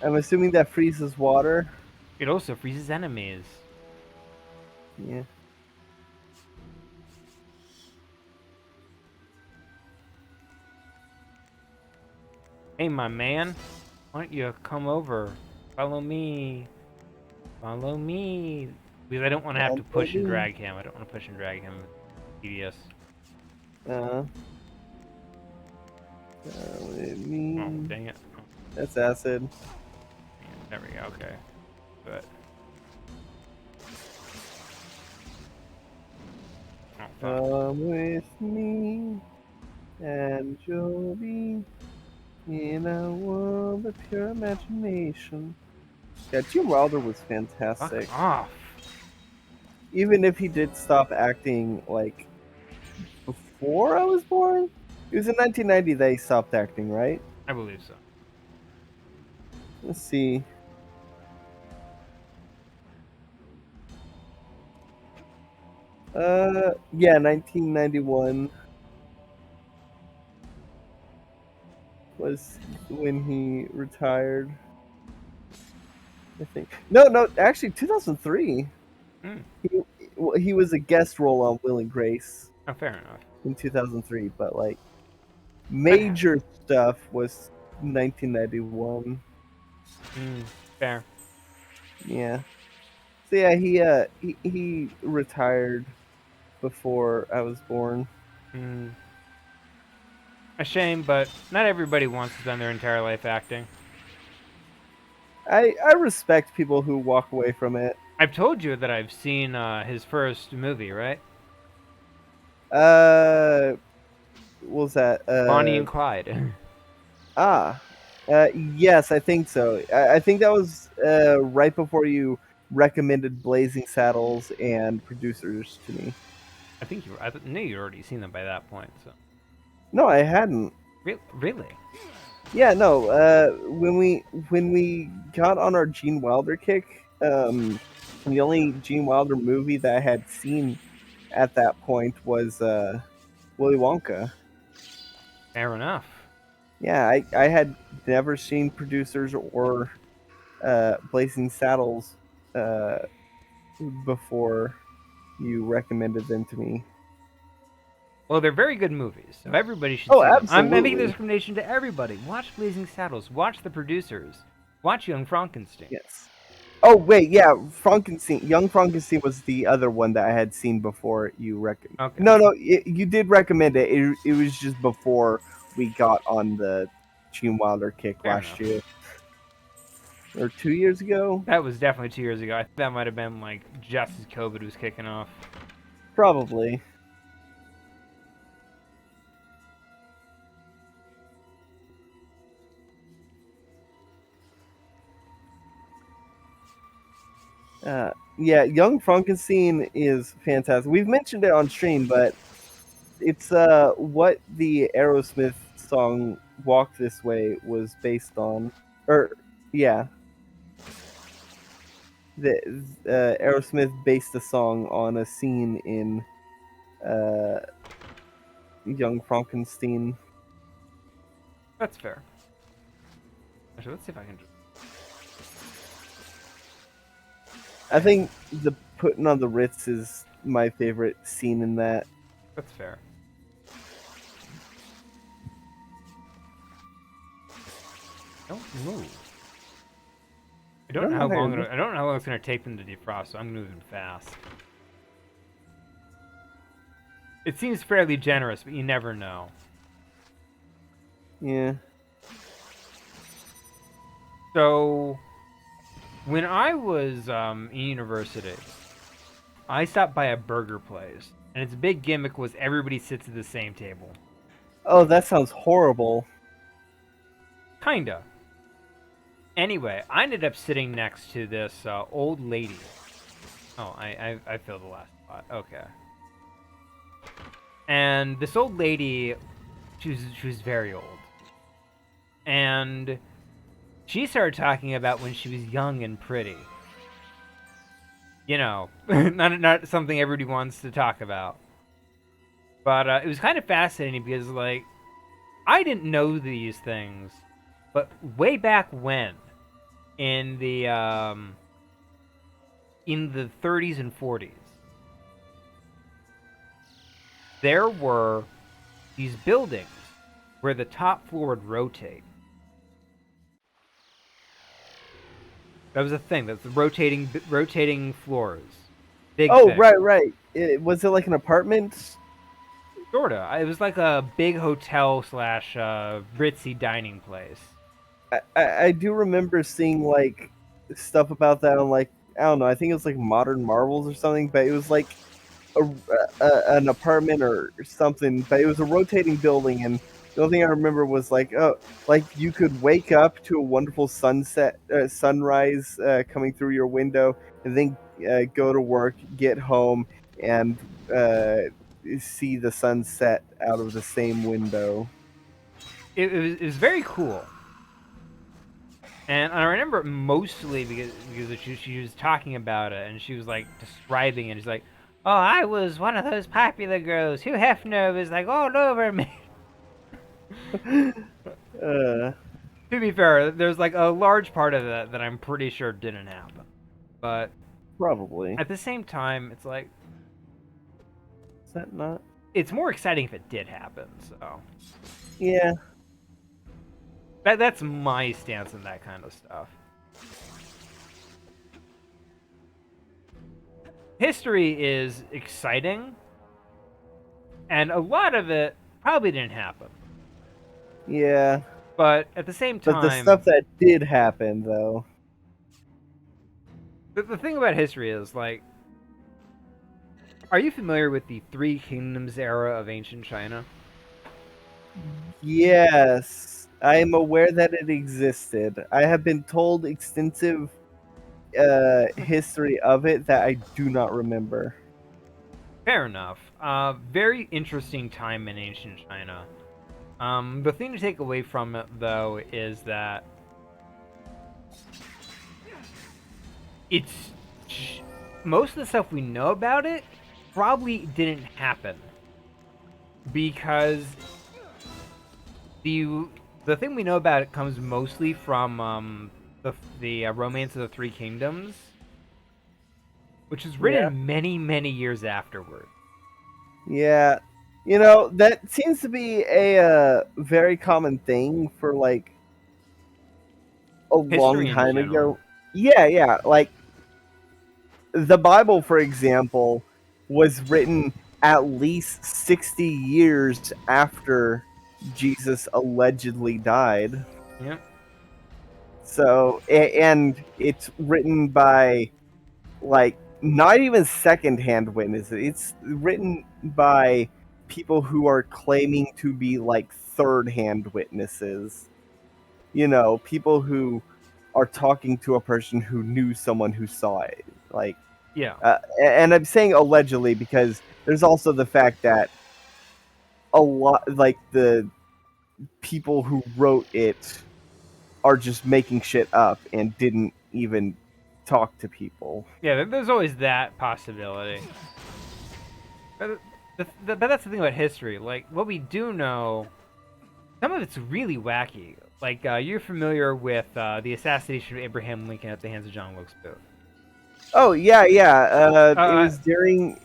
I'm assuming that freezes water. It also freezes enemies. Yeah. Hey, my man. Why don't you come over? Follow me. Follow me. Because I don't want to have to push and drag him. I don't want to push and drag him. Tedious. What it Oh, mean? dang it. Oh, That's acid. there we go. Okay. Good. Oh, fuck. Come with me, and you'll be In a world of pure imagination. Yeah, Gene Wilder was Fuck fantastic. off. Even if he did stop acting like before I was born. It was in 1990 that he stopped acting, right? I believe so. Let's see. Yeah, 1991 was when he retired. I think. No, actually, 2003. Mm. He was a guest role on Will and Grace Oh, fair enough. in 2003, but like That happened. major stuff was 1991. Fair. Yeah. So yeah, he retired before I was born. Mm. A shame, but not everybody wants to spend their entire life acting. I respect people who walk away from it. I've told you that I've seen his first movie, right? Uh, what was that? Bonnie and Clyde. Ah, yes, I think so. I think that was right before you recommended Blazing Saddles and Producers to me. I think you. I knew you'd already seen them by that point. So No, I hadn't. really? Yeah, no. When we got on our Gene Wilder kick, the only Gene Wilder movie that I had seen at that point was Willy Wonka. Fair enough. Yeah, I had never seen Producers or Blazing Saddles uh, before you recommended them to me. Well, they're very good movies, so everybody should Oh, see them. I'm making this absolutely. recommendation to everybody. Watch Blazing Saddles. Watch The Producers. Watch Young Frankenstein. Yes. Oh wait, yeah, Frankenstein. Young Frankenstein was the other one that I had seen before you recommend. Okay. No, you did recommend it. It was just before we got on the Gene Wilder kick Fair last enough. year or 2 years ago, That was definitely 2 years ago. I think that might have been like just as COVID was kicking off. probably. Yeah, Young Frankenstein is fantastic. We've mentioned it on stream, but it's what the Aerosmith song "Walk This Way" was based on. Or yeah, the Aerosmith based the song on a scene in uh, Young Frankenstein. That's fair. Actually, let's see if I can. I think the putting on the Ritz is my favorite scene in that. That's fair. Don't move. I don't know how long. I don't know how long it's gonna take them to defrost, so I'm moving fast. It seems fairly generous, but you never know. Yeah. So, when I was in university, I stopped by a burger place, and its big gimmick was everybody sits at the same table. Oh, that sounds horrible. Kinda. Anyway, I ended up sitting next to this old lady. Oh, I filled the last spot. Okay. And this old lady, she was very old, and she started talking about when she was young and pretty. You know, not something everybody wants to talk about. But it was kind of fascinating because, like, I didn't know these things, but way back when, in the 30s and 40s, there were these buildings where the top floor would rotate. That was a thing. That's the rotating floors. Big Oh, thing. right. Was it like an apartment? Sorta. It was like a big hotel slash ritzy dining place. I do remember seeing like stuff about that on like I don't know. I think it was like Modern Marvels or something, but it was like an apartment or something. But it was a rotating building, and The only thing I remember was like, oh, like you could wake up to a wonderful sunrise coming through your window, and then go to work, get home, and uh, see the sunset out of the same window. It was very cool. And I remember it mostly because she was talking about it and she was like describing it. She's like, "Oh, I was one of those popular girls. Hugh Hefner was like all over me." uh, To be fair, there's like a large part of that that I'm pretty sure didn't happen. But Probably. at the same time, it's like Is that not? it's more exciting if it did happen. So Yeah. that's my stance on that kind of stuff. History is exciting, and a lot of it probably didn't happen. Yeah. But at the same But the time, stuff that did happen, though. the thing about history is like, are you familiar with the Three Kingdoms era of ancient China? Yes. I am aware that it existed. I have been told extensive history of it that I do not remember. Fair enough. Very interesting time in ancient China. The thing to take away from it, though, is that it's most of the stuff we know about it probably didn't happen because the thing we know about it comes mostly from the Romance of the Three Kingdoms, which was written Yeah. many years afterward. Yeah. That seems to be a very common thing for like a long History in time general. ago. Yeah, yeah. Like the Bible, for example, was written at least 60 years after Jesus allegedly died. Yeah. So, and it's written by like not even secondhand witnesses. It's written by people who are claiming to be like third-hand witnesses. People who are talking to a person who knew someone who saw it. Like, Yeah. and I'm saying allegedly because there's also the fact that a lot, like the people who wrote it, are just making shit up and didn't even talk to people. Yeah, there's always that possibility. But that's the thing about history. Like, what we do know, some of it's really wacky. Like, you're familiar with the assassination of Abraham Lincoln at the hands of John Wilkes Booth. Oh yeah, yeah. It Uh, was during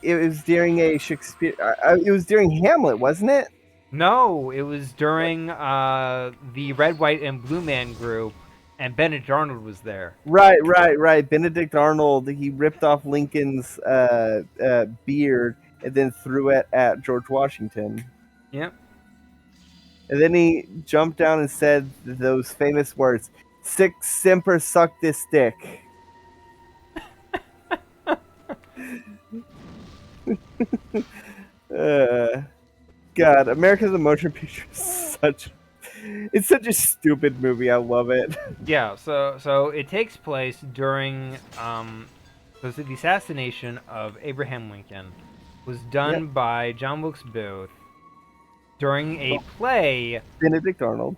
a Shakespeare. It was during Hamlet, wasn't it? no, it was during the Red, White, and Blue Man group, and Benedict Arnold was there. Right, right, right. Benedict Arnold. He ripped off Lincoln's beard and then threw it at George Washington. Yep. And then he jumped down and said those famous words, "Sic semper suck this dick." Uh, God, America's a Motion Picture is it's such a stupid movie. I love it. Yeah. So it takes place during so the assassination of Abraham Lincoln was Yep. done by John Wilkes Booth during a play Benedict Arnold.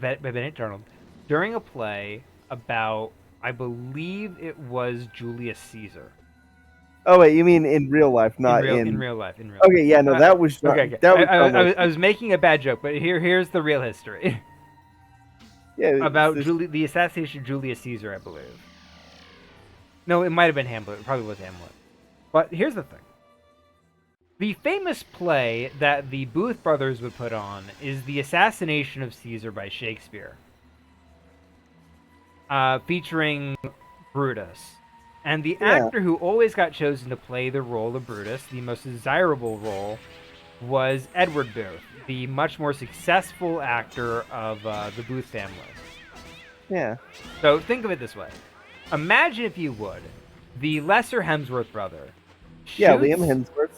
by Benedict Arnold during a play about, I believe it was Julius Caesar. Oh wait, you mean in real life, not In real life. Okay, yeah, no, that was not, Okay. that was I was making a bad joke, but here's the real history yeah, about this, the assassination of Julius Caesar, I believe. No, it might have been Hamlet. It probably was Hamlet. But here's the thing. The famous play that the Booth brothers would put on is The Assassination of Caesar by Shakespeare, featuring Brutus. And the actor who always got chosen to play the role of Brutus, the most desirable role, was Edward Booth, the much more successful actor of the Booth family. Yeah. So think of it this way. Imagine, if you would, the lesser Hemsworth brother. Yeah, Liam Hemsworth.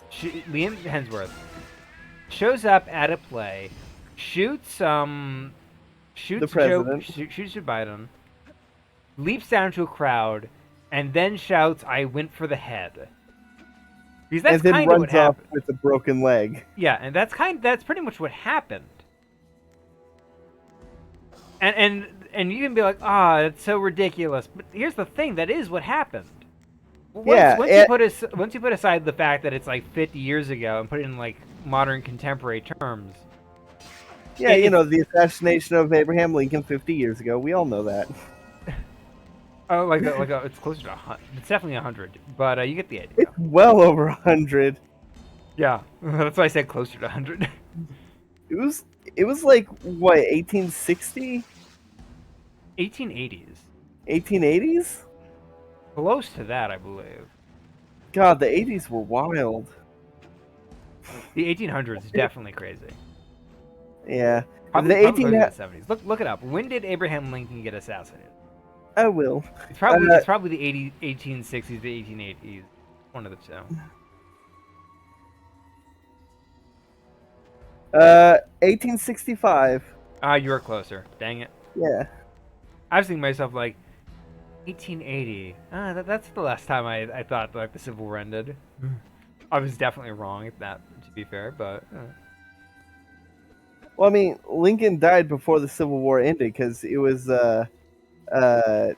Liam Hemsworth shows up at a play, shoots The shoots president. Joe Biden, leaps down to a crowd, and then shouts, "I went for the head." Because that's And then kind of what runs off happened. with a broken leg. Yeah, and that's pretty much what happened. And you can be like, "Ah, it's so ridiculous." But here's the thing: that is what happened. Once Yeah, once you put once you put aside the fact that it's like 50 years ago and put it in like modern contemporary terms, yeah, you it's know, the assassination of Abraham Lincoln 50 years ago. We all know that. oh it's closer to 100. It's definitely 100, but you get the idea. It's well over 100. Yeah, that's why I said closer to 100. It was it was like what, 1860? 1880s, 1880s? close to that, I believe. God, the 80s were wild. The 1800s is definitely crazy. Yeah. Probably The probably 18 closer to the 70s. Look it up. When did Abraham Lincoln get assassinated? I will. It's probably the 1860s to 1880s. One of the two. 1865. Ah, you were closer. Dang it. Yeah. I was thinking to myself like 1880. That's the last time I thought like the Civil War ended. I was definitely wrong at that, to be fair, but Well, I mean, Lincoln died before the Civil War ended because it was uh there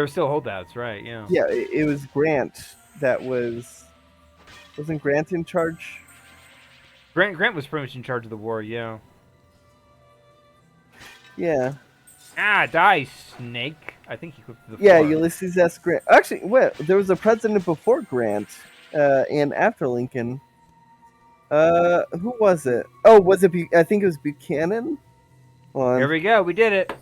were still holdouts, right? Yeah. yeah, it was Grant that wasn't Grant in charge? Grant was pretty much in charge of the war. Yeah. Yeah. Ah, die, snake. I think he clipped the Yeah, floor. Ulysses S. Grant. Actually, wait, there was a president before Grant, and after Lincoln. Who was it? Oh, was it? I think it was Buchanan. Hold Here on. we go. We did it.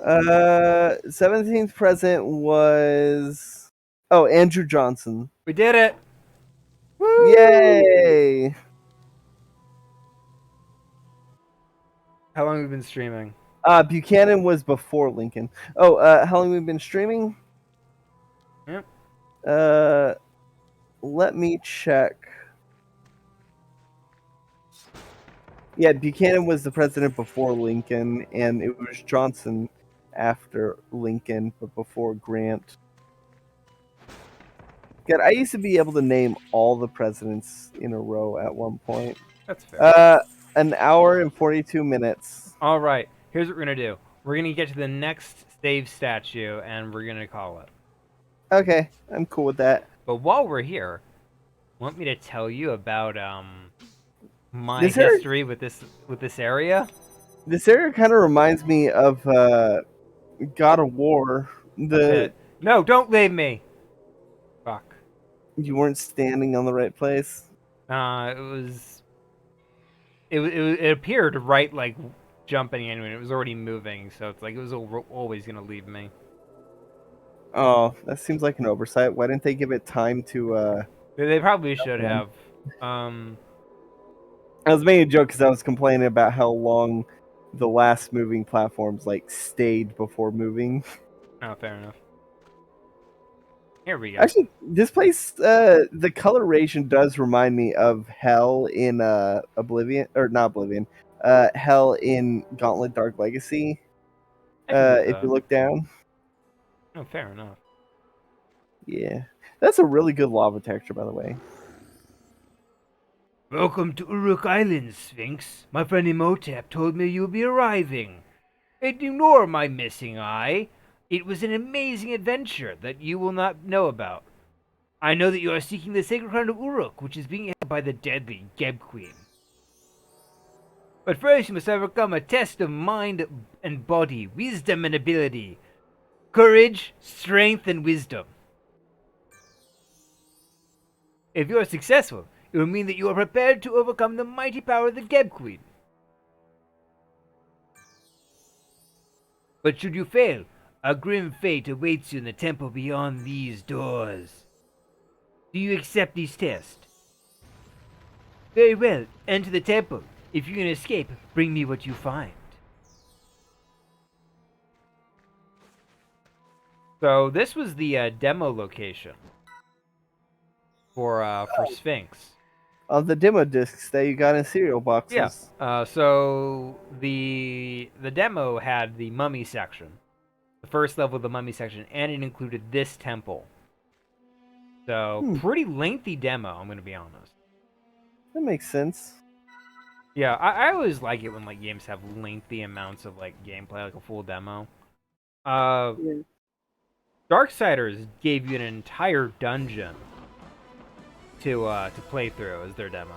17th president was Andrew Johnson. We did it. Woo! Yay! How long have we been streaming? Buchanan was before Lincoln. How long have we been streaming? Yep. Let me check. Yeah, Buchanan was the president before Lincoln, and it was Johnson after Lincoln, but before Grant. God, I used to be able to name all the presidents in a row at one point. That's fair. An hour and 42 minutes. All right. Here's what we're gonna do. We're gonna get to the next save statue, and we're gonna call it. Okay, I'm cool with that. But while we're here, want me to tell you about my This area, history with this area? this area kind of reminds me of God of War. A bit. No, don't leave me. Fuck. You weren't standing on the right place. It was. It appeared right like jumping in when it was already moving, so it's like it was always gonna leave me. Oh, that seems like an oversight. Why didn't they give it time to? They probably should One. have. Um. I was making a joke because I was complaining about how long the last moving platforms like stayed before moving. Oh, fair enough. Here we go. Actually, this place, the coloration does remind me of Hell in Oblivion, or not Oblivion, Hell in Gauntlet Dark Legacy. I can get If that. you look down, Oh, fair enough. yeah, that's a really good lava texture, by the way. Welcome to Uruk Island, Sphinx. My friend Imhotep told me you'll be arriving. Ignore my missing eye. It was an amazing adventure that you will not know about. I know that you are seeking the sacred crown of Uruk, which is being held by the deadly Geb Queen. But first you must overcome a test of mind and body, wisdom and ability, courage, strength, and wisdom. If you are successful, it will mean that you are prepared to overcome the mighty power of the Geb Queen. But should you fail, a grim fate awaits you in the temple beyond these doors. Do you accept these tests? Very well, enter the temple. If you can escape, bring me what you find. So this was the demo location for Sphinx. On the demo discs that you got in cereal Yeah. boxes. So the demo had the mummy section, the first level of the mummy section, and it included this temple. So Hmm, pretty lengthy demo, I'm gonna be honest. that makes sense. Yeah, I always like it when like games have lengthy amounts of like gameplay, like a full demo. Uh, Yeah. Darksiders gave you an entire dungeon to play through as their demo.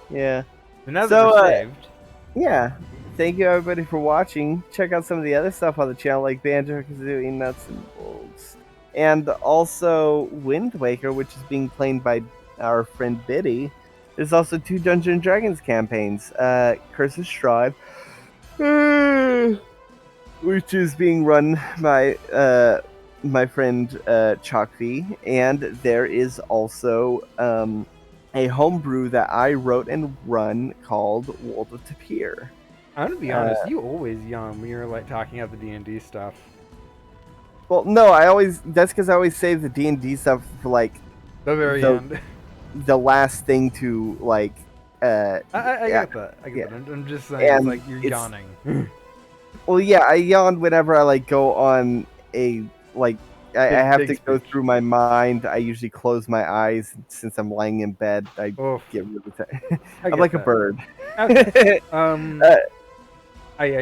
Yeah. So now that we're So, saved, yeah. Thank you everybody for watching. Check out some of the other stuff on the channel, like Banjo Kazooie, Nuts and Bolts, and also Wind Waker, which is being played by our friend Biddy. There's also 2 Dungeons and Dragons campaigns. Curse's Strive, which is being run by my friend Chalk V, and there is also a homebrew that I wrote and run called World of Tapir. I'm gonna be honest, you always yawn when you're like talking about the D&D stuff. Well, no, that's because I always save the D&D stuff for like The very the end. the last thing to like I yeah, get that. I get yeah. that. I'm just saying, it's And like you're it's yawning. well, yeah, I yawn whenever I like go on a like I have Big to go speech. through my mind. I usually close my eyes since I'm lying in bed. I Oof. get really tired. I I'm get like a that. bird. Okay. uh,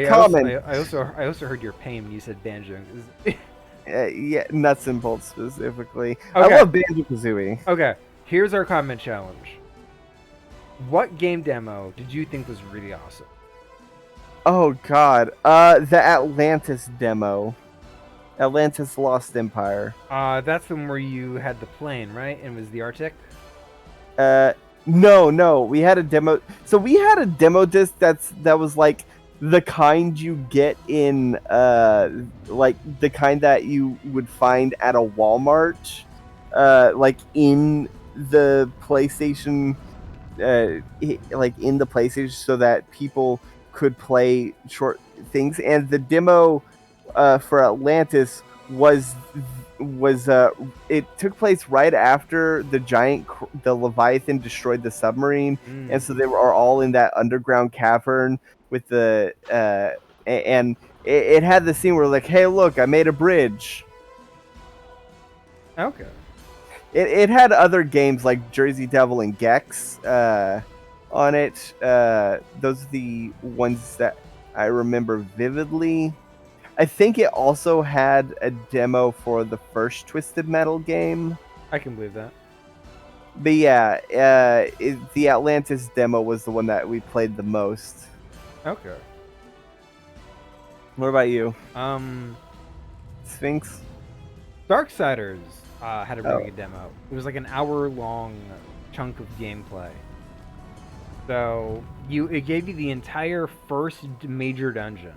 Common. I also heard your pain when you said banjo. Yeah, nuts and bolts specifically. Okay. I love Banjo Kazooie. Okay. Here's our comment challenge. What game demo did you think was really awesome? Oh God, the Atlantis demo, Atlantis Lost Empire. That's the one where you had the plane, right? And it was the Arctic. No, we had a demo. So we had a demo disc that was like the kind you get in like the kind that you would find at a Walmart, like in the PlayStation, like in the PlayStation, so that people could play short things. And the demo for Atlantis was it took place right after the Leviathan destroyed the submarine, and so they were all in that underground cavern with the and it had the scene where like, hey, look, I made a bridge. Okay. It had other games like Jersey Devil and Gex on it. Those are the ones that I remember vividly. I think it also had a demo for the first Twisted Metal game. I can believe that. But yeah, the Atlantis demo was the one that we played the most. Okay. What about you? Sphinx? Darksiders had a really Oh. good demo. It was like an hour-long chunk of gameplay. So it gave you the entire first major dungeon,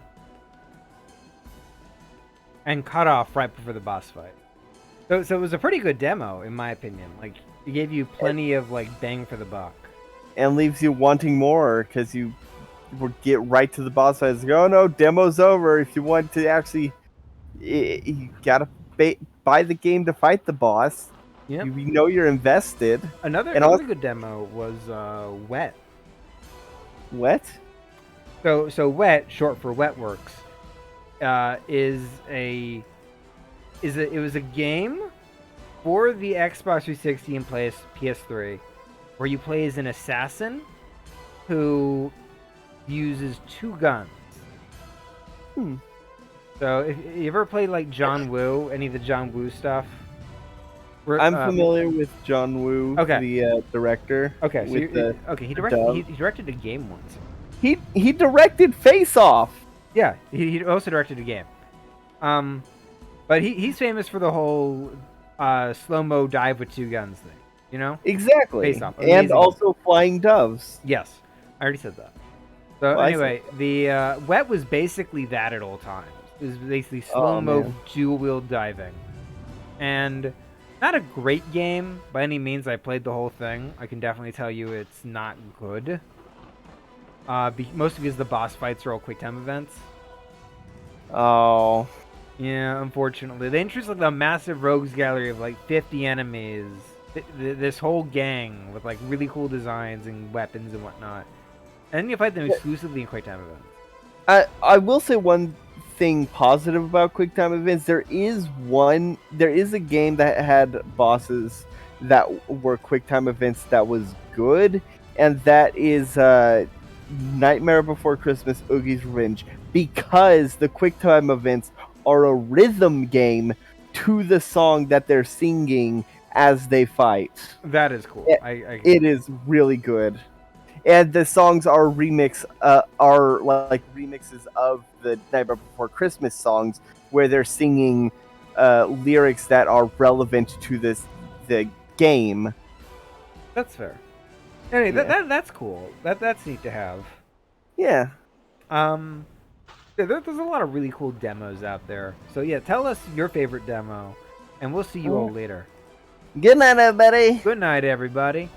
and cut off right before the boss fight. So it was a pretty good demo, in my opinion. Like, it gave you plenty of like bang for the buck. And leaves you wanting more because you would get right to the boss fight. It's like, oh no, demo's over. If you want to actually, you gotta buy the game to fight the boss. Yeah. You know you're invested. Another And really good demo was Wet. What? So Wet, short for Wetworks, it was a game for the Xbox 360 and PS3 where you play as an assassin who uses 2 guns. So if you ever played like John Woo, any of the John Woo stuff? I'm familiar with John Woo, Okay. the director. Okay, so he directed a game once. He directed Face Off. Yeah, he also directed a game. But he's famous for the whole slow-mo dive with 2 guns thing, you know? Exactly. Face Off. And Amazing. also Flying Doves. Yes, I already said that. So Well, anyway, the Wet was basically that at all times. It was basically slow-mo man. dual-wheel diving. And not a great game by any means. I played the whole thing. I can definitely tell you it's not good. Mostly because the boss fights are all quick time events. Oh. Yeah, unfortunately. They introduced like a massive rogues gallery of like 50 enemies this whole gang with like really cool designs and weapons and whatnot, and then you fight them exclusively in QuickTime events. I will say one thing positive about QuickTime events. There is a game that had bosses that were QuickTime events that was good, and that is Nightmare Before Christmas Oogie's Revenge, because the QuickTime events are a rhythm game to the song that they're singing as they fight. That is cool. It, I it is really good, and the songs are like remixes of the Nightmare Before Christmas songs, where they're singing lyrics that are relevant to the game. That's fair. Anyway, Yeah. that's cool. That's neat to have. Yeah. Um, there's a lot of really cool demos out there. So yeah, tell us your favorite demo, and we'll see you all later. Good night, everybody. Good night, everybody.